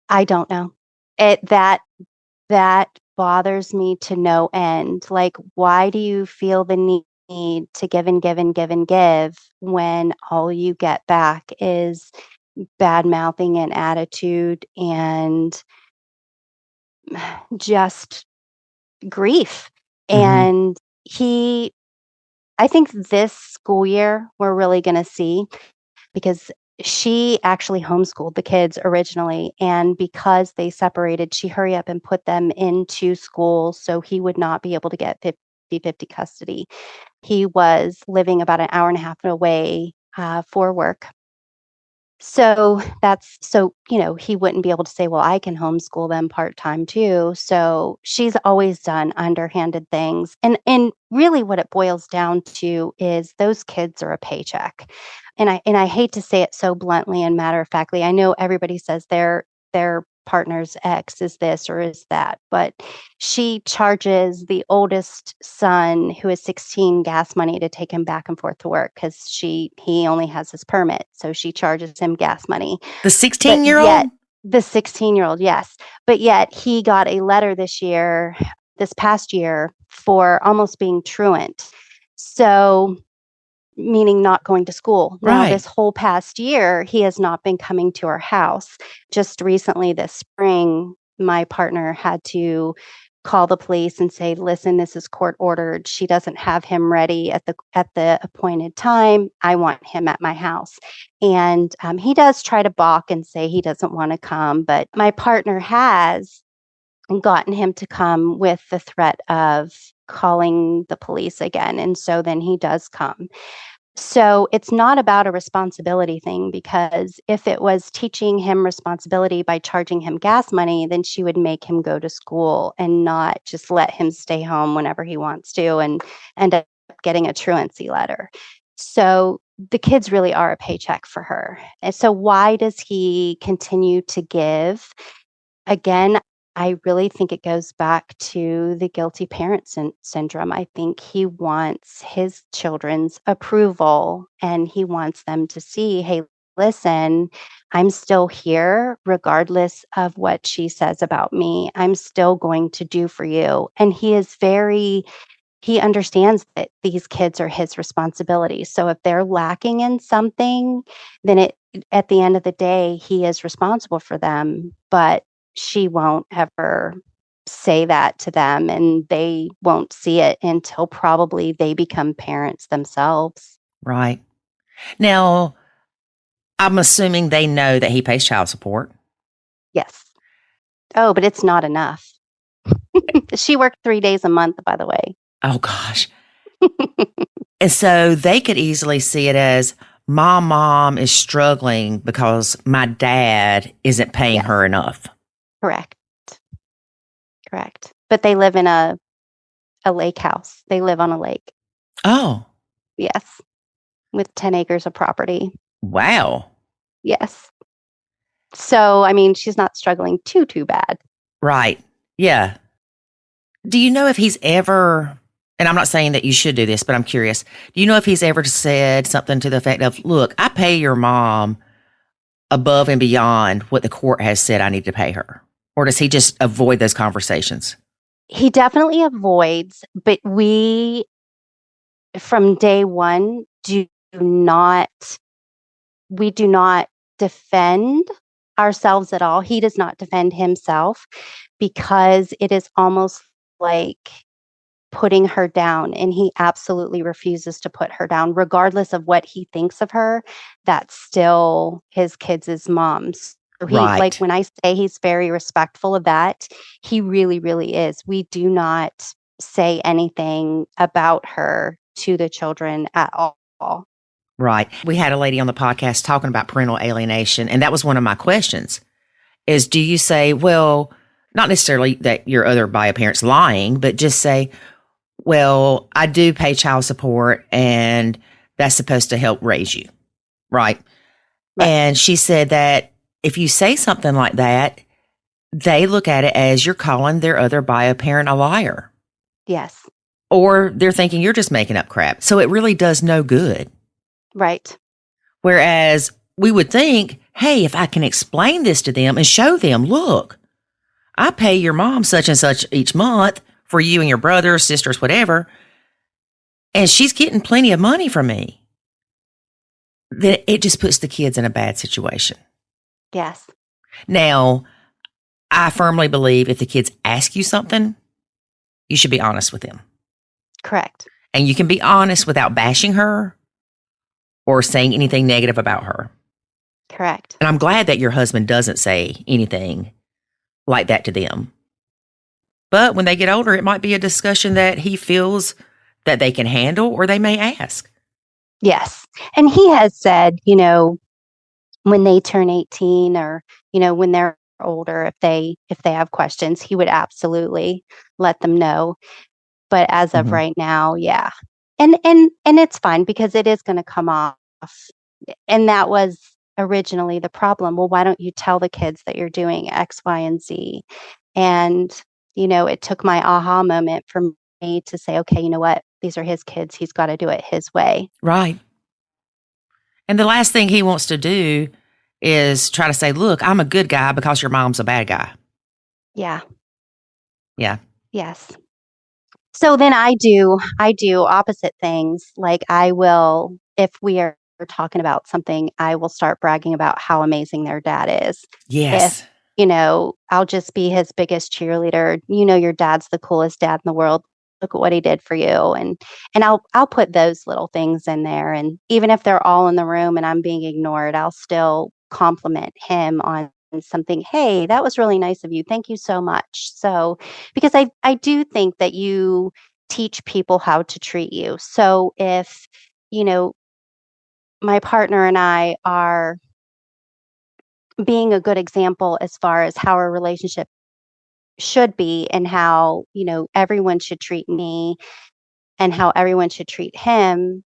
I don't know. That bothers me to no end. Like, why do you feel the need to give and give and give and give when all you get back is bad mouthing and attitude and just grief? And I think this school year we're really going to see, because she actually homeschooled the kids originally. And because they separated, she hurried up and put them into school so he would not be able to get 50-50 custody. He was living about an hour and a half away for work. So he wouldn't be able to say, well, I can homeschool them part-time too. So she's always done underhanded things. And really what it boils down to is those kids are a paycheck. And I hate to say it so bluntly and matter-of-factly. I know everybody says their partner's ex is this or is that, but she charges the oldest son, who is 16, gas money to take him back and forth to work because he only has his permit. So she charges him gas money. The 16-year-old? The 16-year-old, yes. But yet he got a letter this past year, for almost being truant. So meaning not going to school. Now, Right. this whole past year, he has not been coming to our house. Just recently this spring, my partner had to call the police and say, listen, this is court ordered. She doesn't have him ready at the appointed time. I want him at my house. And he does try to balk and say he doesn't want to come, but my partner has gotten him to come with the threat of calling the police again. And so then he does come. So it's not about a responsibility thing, because if it was teaching him responsibility by charging him gas money, then she would make him go to school and not just let him stay home whenever he wants to and end up getting a truancy letter. So the kids really are a paycheck for her. And so why does he continue to give? Again, I really think it goes back to the guilty parent syndrome. I think he wants his children's approval, and he wants them to see, hey, listen, I'm still here regardless of what she says about me. I'm still going to do for you. And he understands that these kids are his responsibility. So if they're lacking in something, then at the end of the day, he is responsible for them. But she won't ever say that to them, and they won't see it until probably they become parents themselves. Right. Now, I'm assuming they know that he pays child support. Yes. Oh, but it's not enough. She worked 3 days a month, by the way. Oh, gosh. And so they could easily see it as my mom is struggling because my dad isn't paying her enough. Correct. But they live in a lake house. They live on a lake. Oh. Yes. With 10 acres of property. Wow. Yes. So, I mean, she's not struggling too bad. Right. Yeah. Do you know if he's ever, and I'm not saying that you should do this, but I'm curious, do you know if he's ever said something to the effect of, look, I pay your mom above and beyond what the court has said I need to pay her? Or does he just avoid those conversations? He definitely avoids, but we, from day one, we do not defend ourselves at all. He does not defend himself, because it is almost like putting her down, and he absolutely refuses to put her down, regardless of what he thinks of her. That's still his kids' moms. So he, Right. like when I say he's very respectful of that, he really, really is. We do not say anything about her to the children at all. Right. We had a lady on the podcast talking about parental alienation, and that was one of my questions is, do you say, well, not necessarily that your other bio parent's lying, but just say, well, I do pay child support and that's supposed to help raise you. Right. And she said that if you say something like that, they look at it as you're calling their other bio parent a liar. Yes. Or they're thinking you're just making up crap. So it really does no good. Right. Whereas we would think, hey, if I can explain this to them and show them, look, I pay your mom such and such each month for you and your brothers, sisters, whatever, and she's getting plenty of money from me, then it just puts the kids in a bad situation. Yes. Now, I firmly believe if the kids ask you something, you should be honest with them. Correct. And you can be honest without bashing her or saying anything negative about her. Correct. And I'm glad that your husband doesn't say anything like that to them. But when they get older, it might be a discussion that he feels that they can handle, or they may ask. Yes. And he has said, when they turn 18, or, when they're older, if they have questions, he would absolutely let them know. But as of right now, yeah. And it's fine, because it is going to come off. And that was originally the problem. Well, why don't you tell the kids that you're doing X, Y, and Z? And, it took my aha moment for me to say, okay, you know what? These are his kids. He's got to do it his way. Right. And the last thing he wants to do is try to say, look, I'm a good guy because your mom's a bad guy. Yeah. Yeah. Yes. So then I do opposite things. Like I will, if we are talking about something, I will start bragging about how amazing their dad is. Yes. If, I'll just be his biggest cheerleader. Your dad's the coolest dad in the world. Look at what he did for you. And I'll put those little things in there. And even if they're all in the room and I'm being ignored, I'll still compliment him on something. Hey, that was really nice of you. Thank you so much. So, because I do think that you teach people how to treat you. So if, my partner and I are being a good example as far as how a relationship should be and how, everyone should treat me and how everyone should treat him,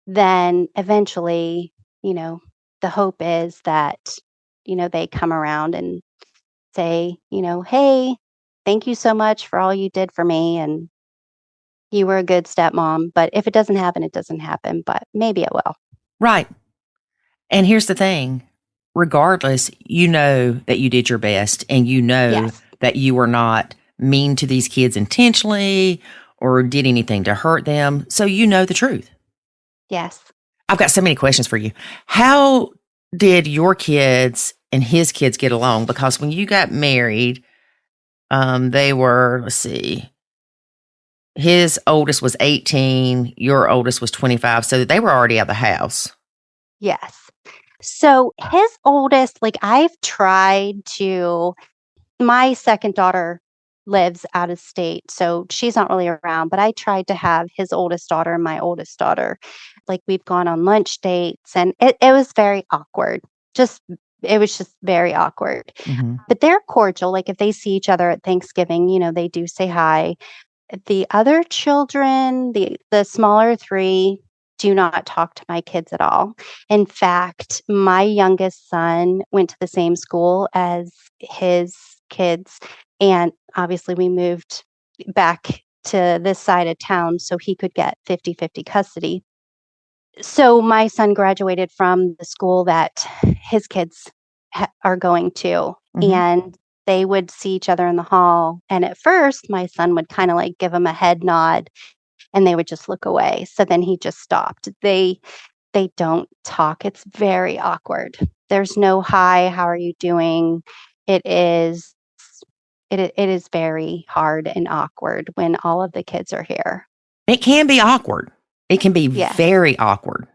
then eventually, you know, the hope is that, they come around and say, hey, thank you so much for all you did for me. And you were a good stepmom. But if it doesn't happen, it doesn't happen. But maybe it will. Right. And here's the thing. Regardless, you know that you did your best and you know Yes. that you were not mean to these kids intentionally or did anything to hurt them. So you know the truth. Yes. I've got so many questions for you. How did your kids and his kids get along? Because when you got married, they were, let's see, his oldest was 18, your oldest was 25. So they were already out of the house. Yes. So his oldest, I've tried to, my second daughter lives out of state, so she's not really around, but I tried to have his oldest daughter and my oldest daughter. We've gone on lunch dates and it was very awkward. It was just very awkward. Mm-hmm. But they're cordial. If they see each other at Thanksgiving, they do say hi. The other children, the smaller three, do not talk to my kids at all. In fact, my youngest son went to the same school as his kids. And obviously, we moved back to this side of town so he could get 50-50 custody. So my son graduated from the school that his kids are going to. Mm-hmm. And they would see each other in the hall. And at first, my son would kind of give him a head nod and they would just look away. So then he just stopped. They don't talk. It's very awkward. There's no hi, how are you doing? It is very hard and awkward when all of the kids are here. It can be awkward. It can be Yes. very awkward.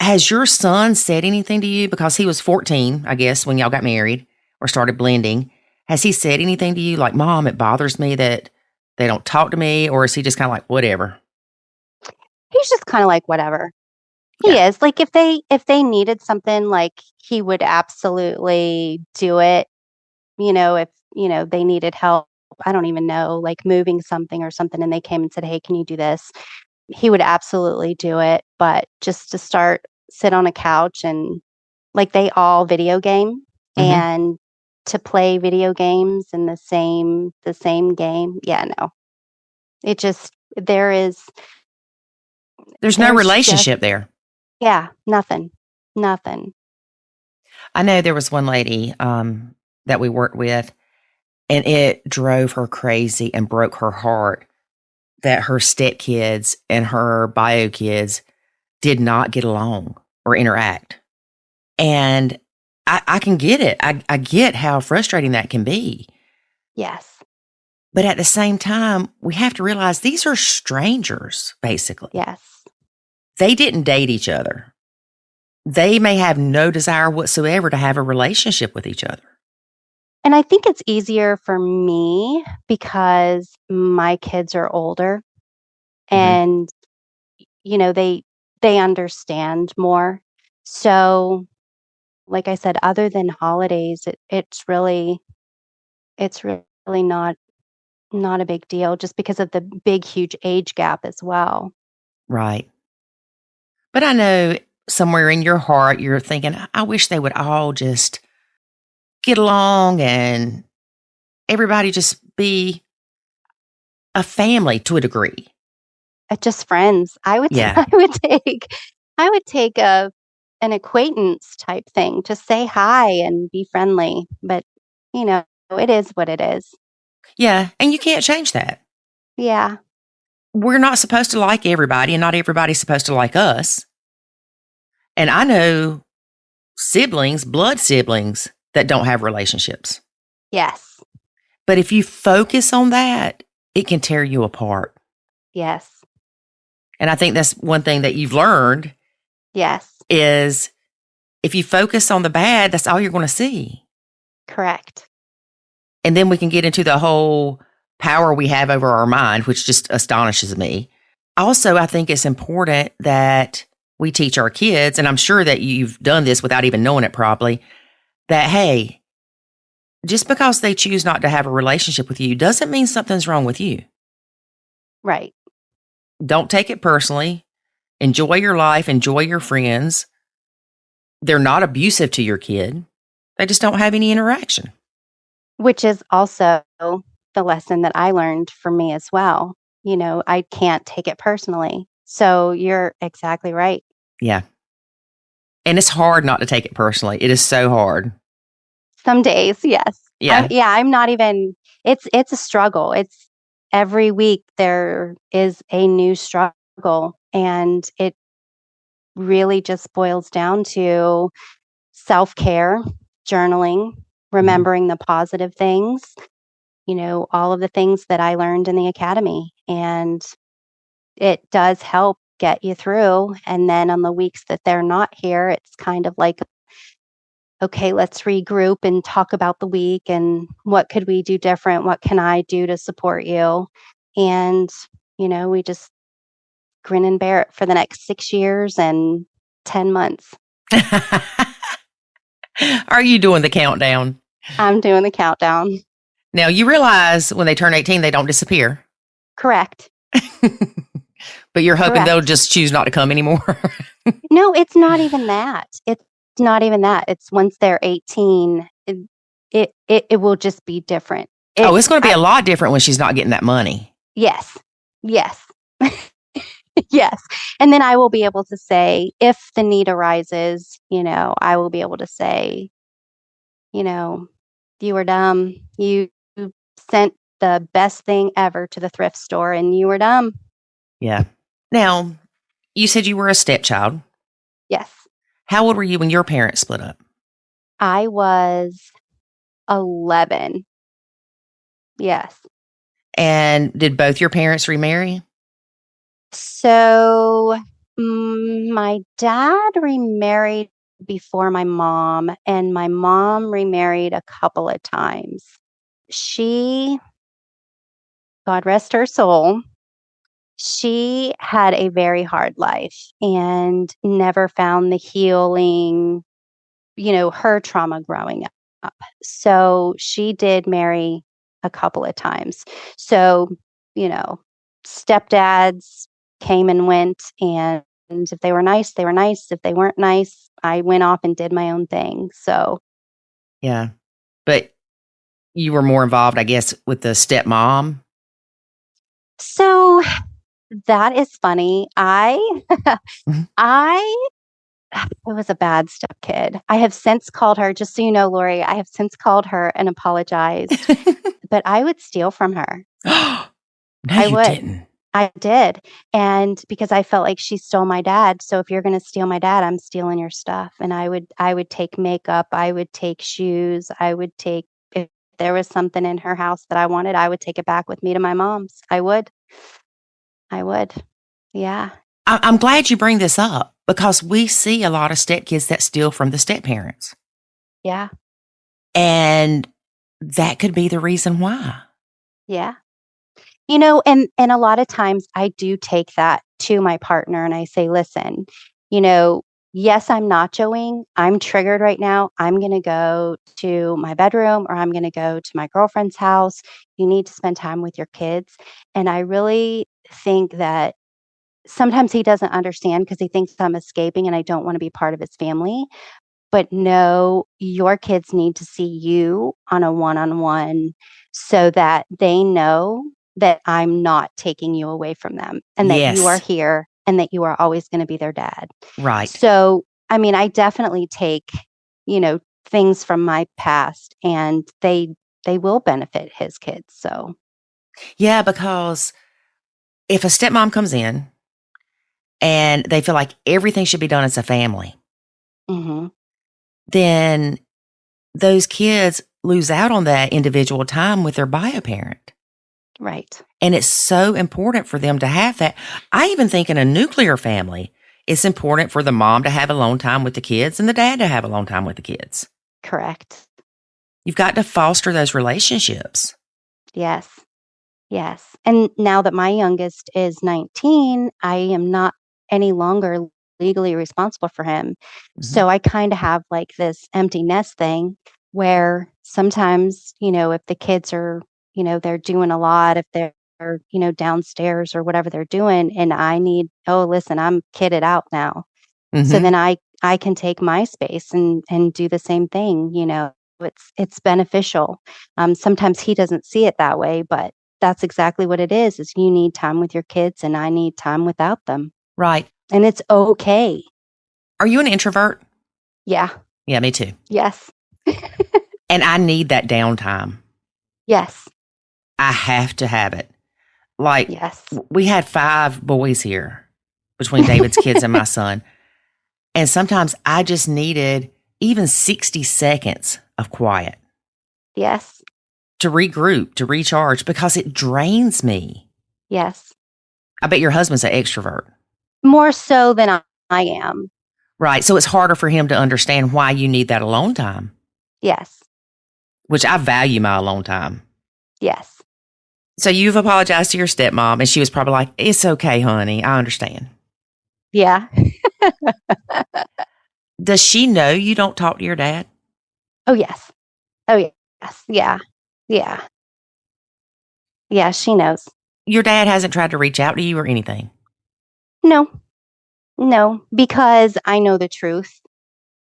Has your son said anything to you? Because he was 14, I guess, when y'all got married or started blending. Has he said anything to you like, Mom, it bothers me that they don't talk to me? Or is he just kind of like, whatever? He's just kind of like, whatever. He is. If they needed something, he would absolutely do it. If, they needed help, I don't even know, moving something or something, and they came and said, hey, can you do this? He would absolutely do it. But just to sit on a couch and they all video game Mm-hmm. and to play video games in the same game. Yeah, no. It just, there's no relationship there. Yeah, nothing. I know there was one lady that we worked with, and it drove her crazy and broke her heart that her stepkids and her bio kids did not get along or interact. And I can get it. I get how frustrating that can be. Yes. But at the same time, we have to realize these are strangers, basically. Yes. They didn't date each other. They may have no desire whatsoever to have a relationship with each other. And I think it's easier for me because my kids are older and, they understand more. So, like I said, other than holidays, it's really not a big deal just because of the big, huge age gap as well. Right. But I know somewhere in your heart, you're thinking, I wish they would all just get along and everybody just be a family to a degree. Just friends. I would Yeah. I would take an acquaintance type thing. Just say hi and be friendly. But, it is what it is. Yeah. And you can't change that. Yeah. We're not supposed to like everybody, and not everybody's supposed to like us. And I know blood siblings that don't have relationships. Yes. But if you focus on that, it can tear you apart. Yes. And I think that's one thing that you've learned. Yes. Is if you focus on the bad, that's all you're going to see. Correct. And then we can get into the whole power we have over our mind, which just astonishes me. Also, I think it's important that we teach our kids, and I'm sure that you've done this without even knowing it probably, that, hey, just because they choose not to have a relationship with you doesn't mean something's wrong with you. Right. Don't take it personally. Enjoy your life. Enjoy your friends. They're not abusive to your kid. They just don't have any interaction. Which is also the lesson that I learned for me as well. I can't take it personally. So you're exactly right. Yeah. And it's hard not to take it personally. It is so hard. Some days, yes. Yeah. I'm not even, it's a struggle. It's every week there is a new struggle, and it really just boils down to self-care, journaling, remembering the positive things, all of the things that I learned in the academy. And it does help get you through. And then on the weeks that they're not here, it's kind of like, okay, let's regroup and talk about the week and what could we do different? What can I do to support you? And, we just grin and bear it for the next 6 years and 10 months. Are you doing the countdown? I'm doing the countdown. Now, you realize when they turn 18, they don't disappear. Correct. But you're hoping they'll just choose not to come anymore. No, it's not even that. It's not even that. It's once they're 18, it will just be different. It's going to be a lot different when she's not getting that money. Yes. Yes. Yes. And then I will be able to say, if the need arises, I will be able to say, you were dumb. You sent the best thing ever to the thrift store and you were dumb. Yeah. Now, you said you were a stepchild. Yes. How old were you when your parents split up? I was 11. Yes. And did both your parents remarry? So my dad remarried before my mom, and my mom remarried a couple of times. She, God rest her soul, she had a very hard life and never found the healing, her trauma growing up. So she did marry a couple of times. So, stepdads came and went, and if they were nice, they were nice. If they weren't nice, I went off and did my own thing. So, yeah. But you were more involved, I guess, with the stepmom. So that is funny. I was a bad stepkid. I have since called her, just so you know, Lori, I have since called her and apologized, but I would steal from her. No, I you would. didn't. I did. And because I felt like she stole my dad. So if you're going to steal my dad, I'm stealing your stuff. And I would take makeup. I would take shoes. I would take, if there was something in her house that I wanted, I would take it back with me to my mom's. I would. Yeah. I'm glad you bring this up because we see a lot of stepkids that steal from the stepparents. Yeah. And that could be the reason why. Yeah. And a lot of times I do take that to my partner and I say, listen, yes, I'm nachoing. I'm triggered right now. I'm going to go to my bedroom or I'm going to go to my girlfriend's house. You need to spend time with your kids. And I really think that sometimes he doesn't understand because he thinks I'm escaping and I don't want to be part of his family. But no, your kids need to see you on a one-on-one so that they know that I'm not taking you away from them and that you are here and that you are always going to be their dad. Right. So, I definitely take, things from my past and they will benefit his kids. So, yeah, because if a stepmom comes in and they feel like everything should be done as a family, then those kids lose out on that individual time with their bio parent. Right. And it's so important for them to have that. I even think in a nuclear family, it's important for the mom to have alone time with the kids and the dad to have alone time with the kids. Correct. You've got to foster those relationships. Yes. Yes. And now that my youngest is 19, I am not any longer legally responsible for him. Mhm. So I kind of have like this empty nest thing where sometimes, if the kids are, they're doing a lot, if they're, downstairs or whatever they're doing, and I need, oh, listen, I'm kidded out now. So Mhm. then I can take my space and do the same thing. It's beneficial. Sometimes he doesn't see it that way, but that's exactly what it is you need time with your kids and I need time without them. Right. And it's okay. Are you an introvert? Yeah. Yeah, me too. Yes. And I need that downtime. Yes. I have to have it. Like, Yes. we had 5 boys here between David's kids and my son. And sometimes I just needed even 60 seconds of quiet Yes. to regroup, to recharge, because it drains me. Yes. I bet your husband's an extrovert. More so than I am. Right. So it's harder for him to understand why you need that alone time, Yes. which I value my alone time. Yes. So you've apologized to your stepmom, and she was probably like, "It's okay, honey. I understand." Yeah. Does she know you don't talk to your dad? Oh, yes. Oh, yes. Yeah. Yeah. Yeah. She knows. Your dad hasn't tried to reach out to you or anything? No. No, because I know the truth.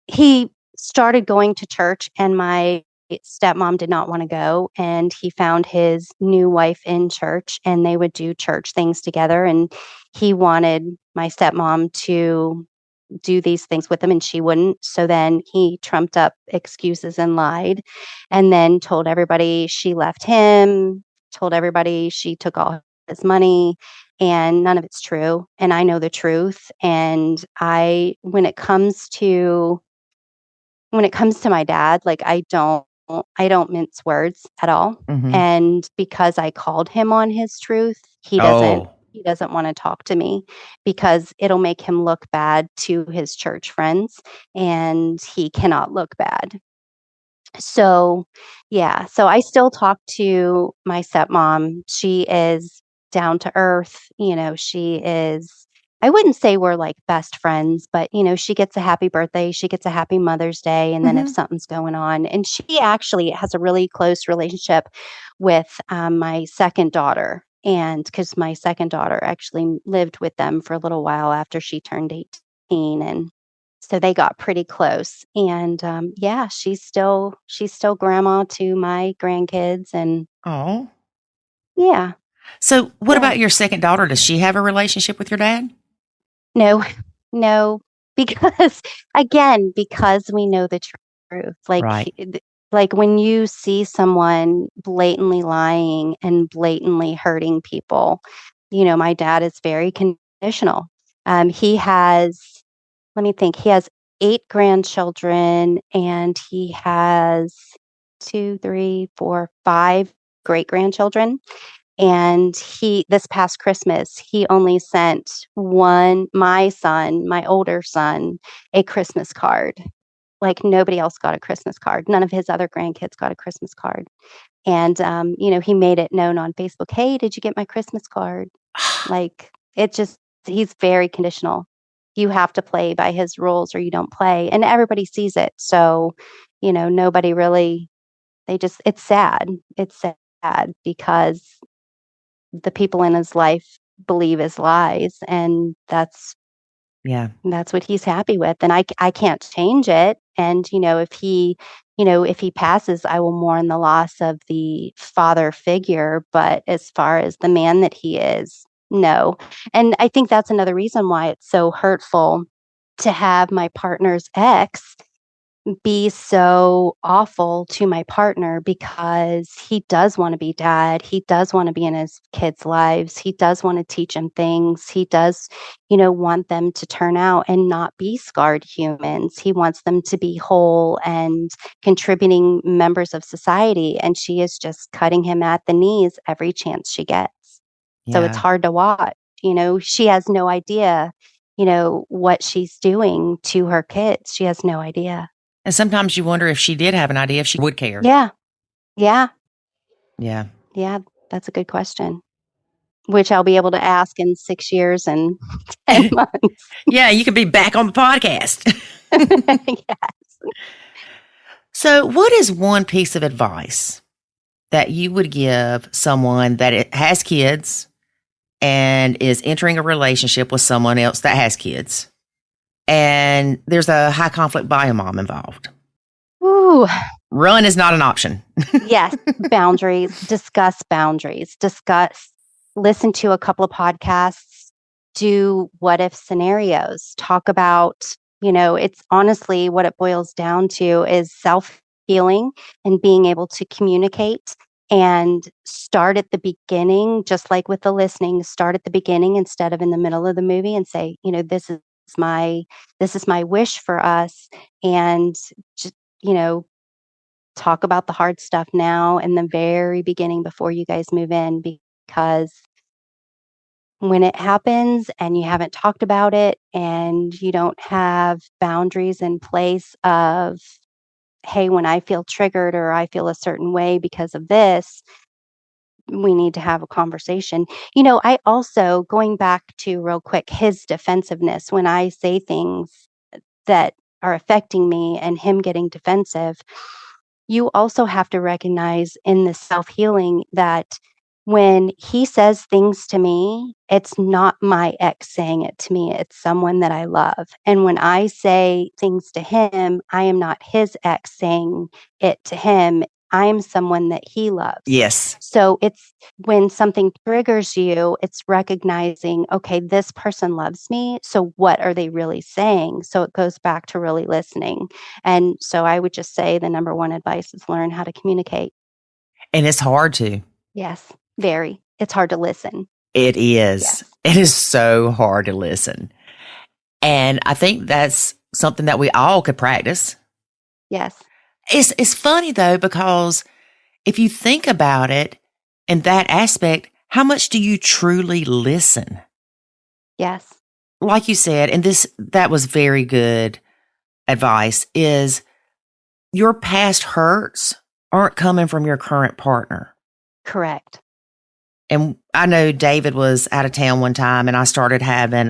He started going to church and my stepmom did not want to go, and he found his new wife in church and they would do church things together, and he wanted my stepmom to do these things with him and she wouldn't. So then he trumped up excuses and lied and then told everybody she left him, told everybody she took all his money, and none of it's true. And I know the truth. And when it comes to my dad, like I don't mince words at all. Mm-hmm. And because I called him on his truth, he doesn't Oh, he doesn't want to talk to me because it'll make him look bad to his church friends and he cannot look bad. So, yeah, so I still talk to my stepmom. She is down to earth, she is, I wouldn't say we're like best friends, but she gets a happy birthday, she gets a happy Mother's Day, and then if mm-hmm. something's going on, and she actually has a really close relationship with my second daughter. And because my second daughter actually lived with them for a little while after she turned 18, and so they got pretty close. And yeah, she's still grandma to my grandkids, and Oh. yeah, So what yeah. about your second daughter? Does she have a relationship with your dad? No, no, because again, because we know the truth. Right. Like when you see someone blatantly lying and blatantly hurting people, my dad is very conditional. He has, let me think, he has 8 grandchildren and he has 5 great grandchildren. And this past Christmas, he only sent my older son, a Christmas card. Like nobody else got a Christmas card. None of his other grandkids got a Christmas card. And, he made it known on Facebook, hey, did you get my Christmas card? Like he's very conditional. You have to play by his rules or you don't play. And everybody sees it. So, nobody really, it's sad. It's sad because the people in his life believe his lies, and Yeah. that's what he's happy with, and I can't change it. And if he passes, I will mourn the loss of the father figure, but as far as the man that he is, no. And I think that's another reason why it's so hurtful to have my partner's ex be so awful to my partner, because he does want to be dad. He does want to be in his kids' lives. He does want to teach them things. He does, want them to turn out and not be scarred humans. He wants them to be whole and contributing members of society. And she is just cutting him at the knees every chance she gets. So it's Yeah. hard to watch. She has no idea, what she's doing to her kids. She has no idea. And sometimes you wonder if she did have an idea, if she would care. Yeah. Yeah. Yeah. Yeah. That's a good question. which I'll be able to ask in 6 years and 10 months. Yeah, you could be back on the podcast. Yes. So, what is one piece of advice that you would give someone that has kids and is entering a relationship with someone else that has kids, and there's a high conflict bio mom involved? Ooh, Run is not an option. yes. Boundaries. Discuss boundaries. Listen to a couple of podcasts. Do what if scenarios. Talk about, it's honestly what it boils down to is self-healing and being able to communicate and start at the beginning, just like with the listening, start at the beginning instead of in the middle of the movie and say, this is my wish for us. And just, talk about the hard stuff now in the very beginning before you guys move in, because when it happens and you haven't talked about it and you don't have boundaries in place of, hey, when I feel triggered or I feel a certain way because of this, we need to have a conversation. I also, going back to real quick, his defensiveness, when I say things that are affecting me and him getting defensive, you also have to recognize in the self-healing that when he says things to me, it's not my ex saying it to me, it's someone that I love. And when I say things to him, I am not his ex saying it to him. I am someone that he loves. Yes. So it's when something triggers you, it's recognizing, okay, this person loves me. So what are they really saying? So it goes back to really listening. And so I would just say the number one advice is learn how to communicate. And it's hard to. Yes, very. It's hard to listen. It is. Yes. It is so hard to listen. And I think that's something that we all could practice. Yes. It's funny though, because if you think about it in that aspect, how much do you truly listen? Yes. Like you said, and that was very good advice, is your past hurts aren't coming from your current partner. Correct. And I know David was out of town one time and I started having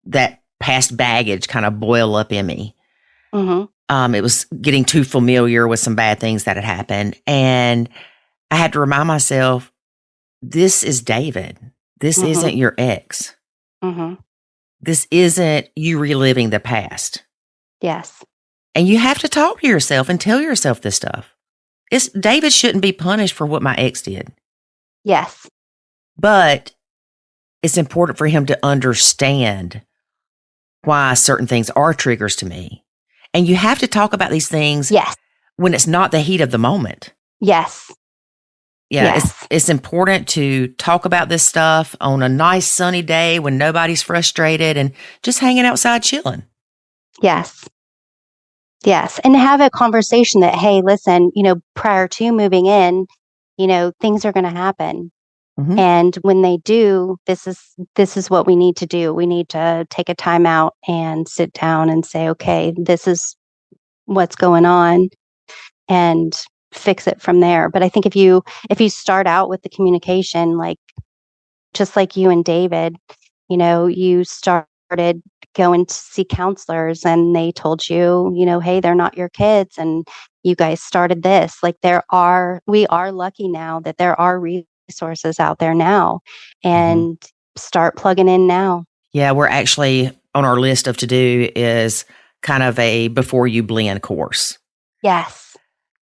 that past baggage kind of boil up in me. Mm-hmm. It was getting too familiar with some bad things that had happened. And I had to remind myself, this is David. This Mm-hmm. isn't your ex. Mm-hmm. This isn't you reliving the past. Yes. And you have to talk to yourself and tell yourself this stuff. David shouldn't be punished for what my ex did. Yes. But it's important for him to understand why certain things are triggers to me. And you have to talk about these things Yes. when it's not the heat of the moment. Yes. Yeah, Yes. it's important to talk about this stuff on a nice sunny day when nobody's frustrated and just hanging outside chilling. Yes. Yes. And have a conversation that, hey, listen, prior to moving in, things are going to happen. Mm-hmm. And when they do, this is what we need to do. We need to take a time out and sit down and say, okay, this is what's going on, and fix it from there. But I think if you start out with the communication, like just like you and David, you started going to see counselors and they told you, hey, they're not your kids, and you guys started this. Like we are lucky now that there are resources out there now, and start plugging in now. Yeah, we're actually on our list of to do is kind of a before you blend course. Yes.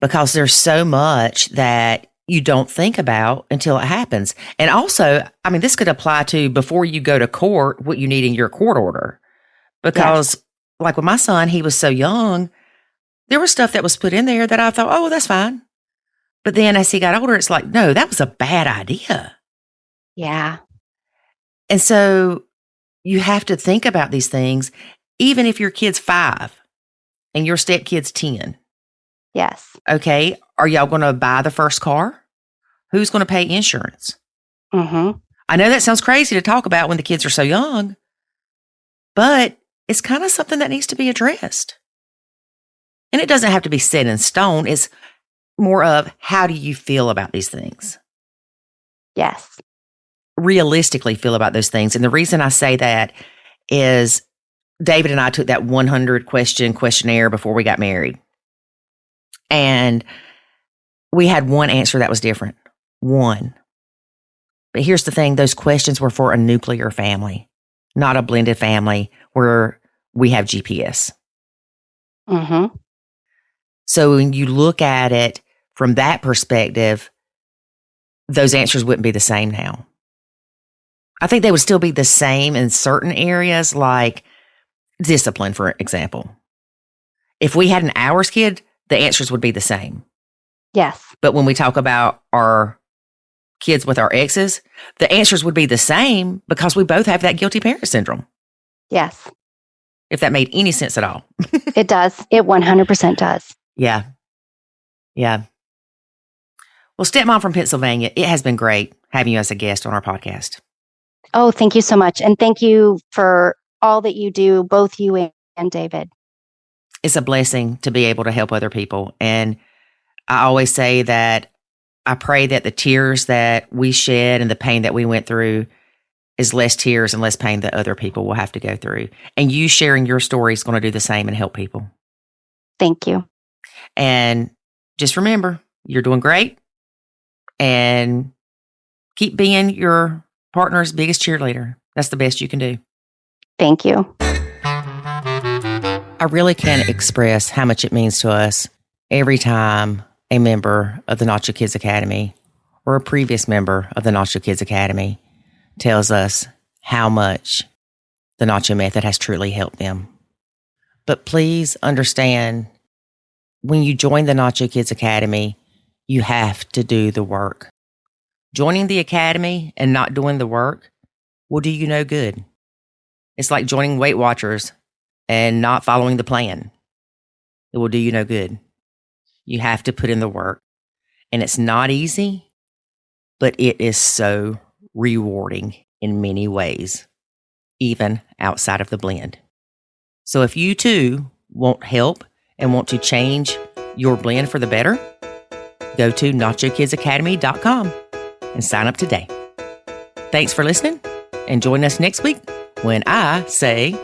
Because there's so much that you don't think about until it happens. And also, I mean, this could apply to before you go to court, what you need in your court order. Because like with my son, he was so young, there was stuff that was put in there that I thought, oh, that's fine. But then as he got older, it's like, no, that was a bad idea. Yeah. And so you have to think about these things, even if your kid's 5 and your stepkid's 10. Yes. Okay. Are y'all going to buy the first car? Who's going to pay insurance? Mm-hmm. I know that sounds crazy to talk about when the kids are so young, but it's kind of something that needs to be addressed. And it doesn't have to be set in stone. It's more of, how do you feel about these things? Yes. realistically feel about those things. And the reason I say that is David and I took that 100 question questionnaire before we got married. And we had one answer that was different. One. But here's the thing. Those questions were for a nuclear family, not a blended family where we have GPS. Mm-hmm. So when you look at it from that perspective, those answers wouldn't be the same now. I think they would still be the same in certain areas, like discipline, for example. If we had an hours kid, the answers would be the same. Yes. But when we talk about our kids with our exes, the answers would be the same because we both have that guilty parent syndrome. Yes. If that made any sense at all. It does. It 100% does. Yeah. Well, Stepmom from Pennsylvania, it has been great having you as a guest on our podcast. Oh, thank you so much. And thank you for all that you do, both you and David. It's a blessing to be able to help other people. And I always say that I pray that the tears that we shed and the pain that we went through is less tears and less pain that other people will have to go through. And you sharing your story is going to do the same and help people. Thank you. And just remember, you're doing great. And keep being your partner's biggest cheerleader. That's the best you can do. Thank you. I really can't express how much it means to us every time a member of the Nacho Kids Academy or a previous member of the Nacho Kids Academy tells us how much the Nacho method has truly helped them. But please understand, when you join the Nacho Kids Academy, you have to do the work. Joining the academy and not doing the work will do you no good. It's like joining Weight Watchers and not following the plan. It will do you no good. You have to put in the work. And it's not easy, but it is so rewarding in many ways, even outside of the blend. So if you too want help and want to change your blend for the better, go to nachokidsacademy.com and sign up today. Thanks for listening, and join us next week when I say,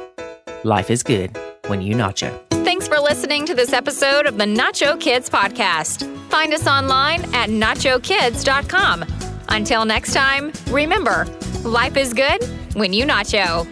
life is good when you nacho. Thanks for listening to this episode of the Nacho Kids Podcast. Find us online at nachokids.com. Until next time, remember, life is good when you nacho.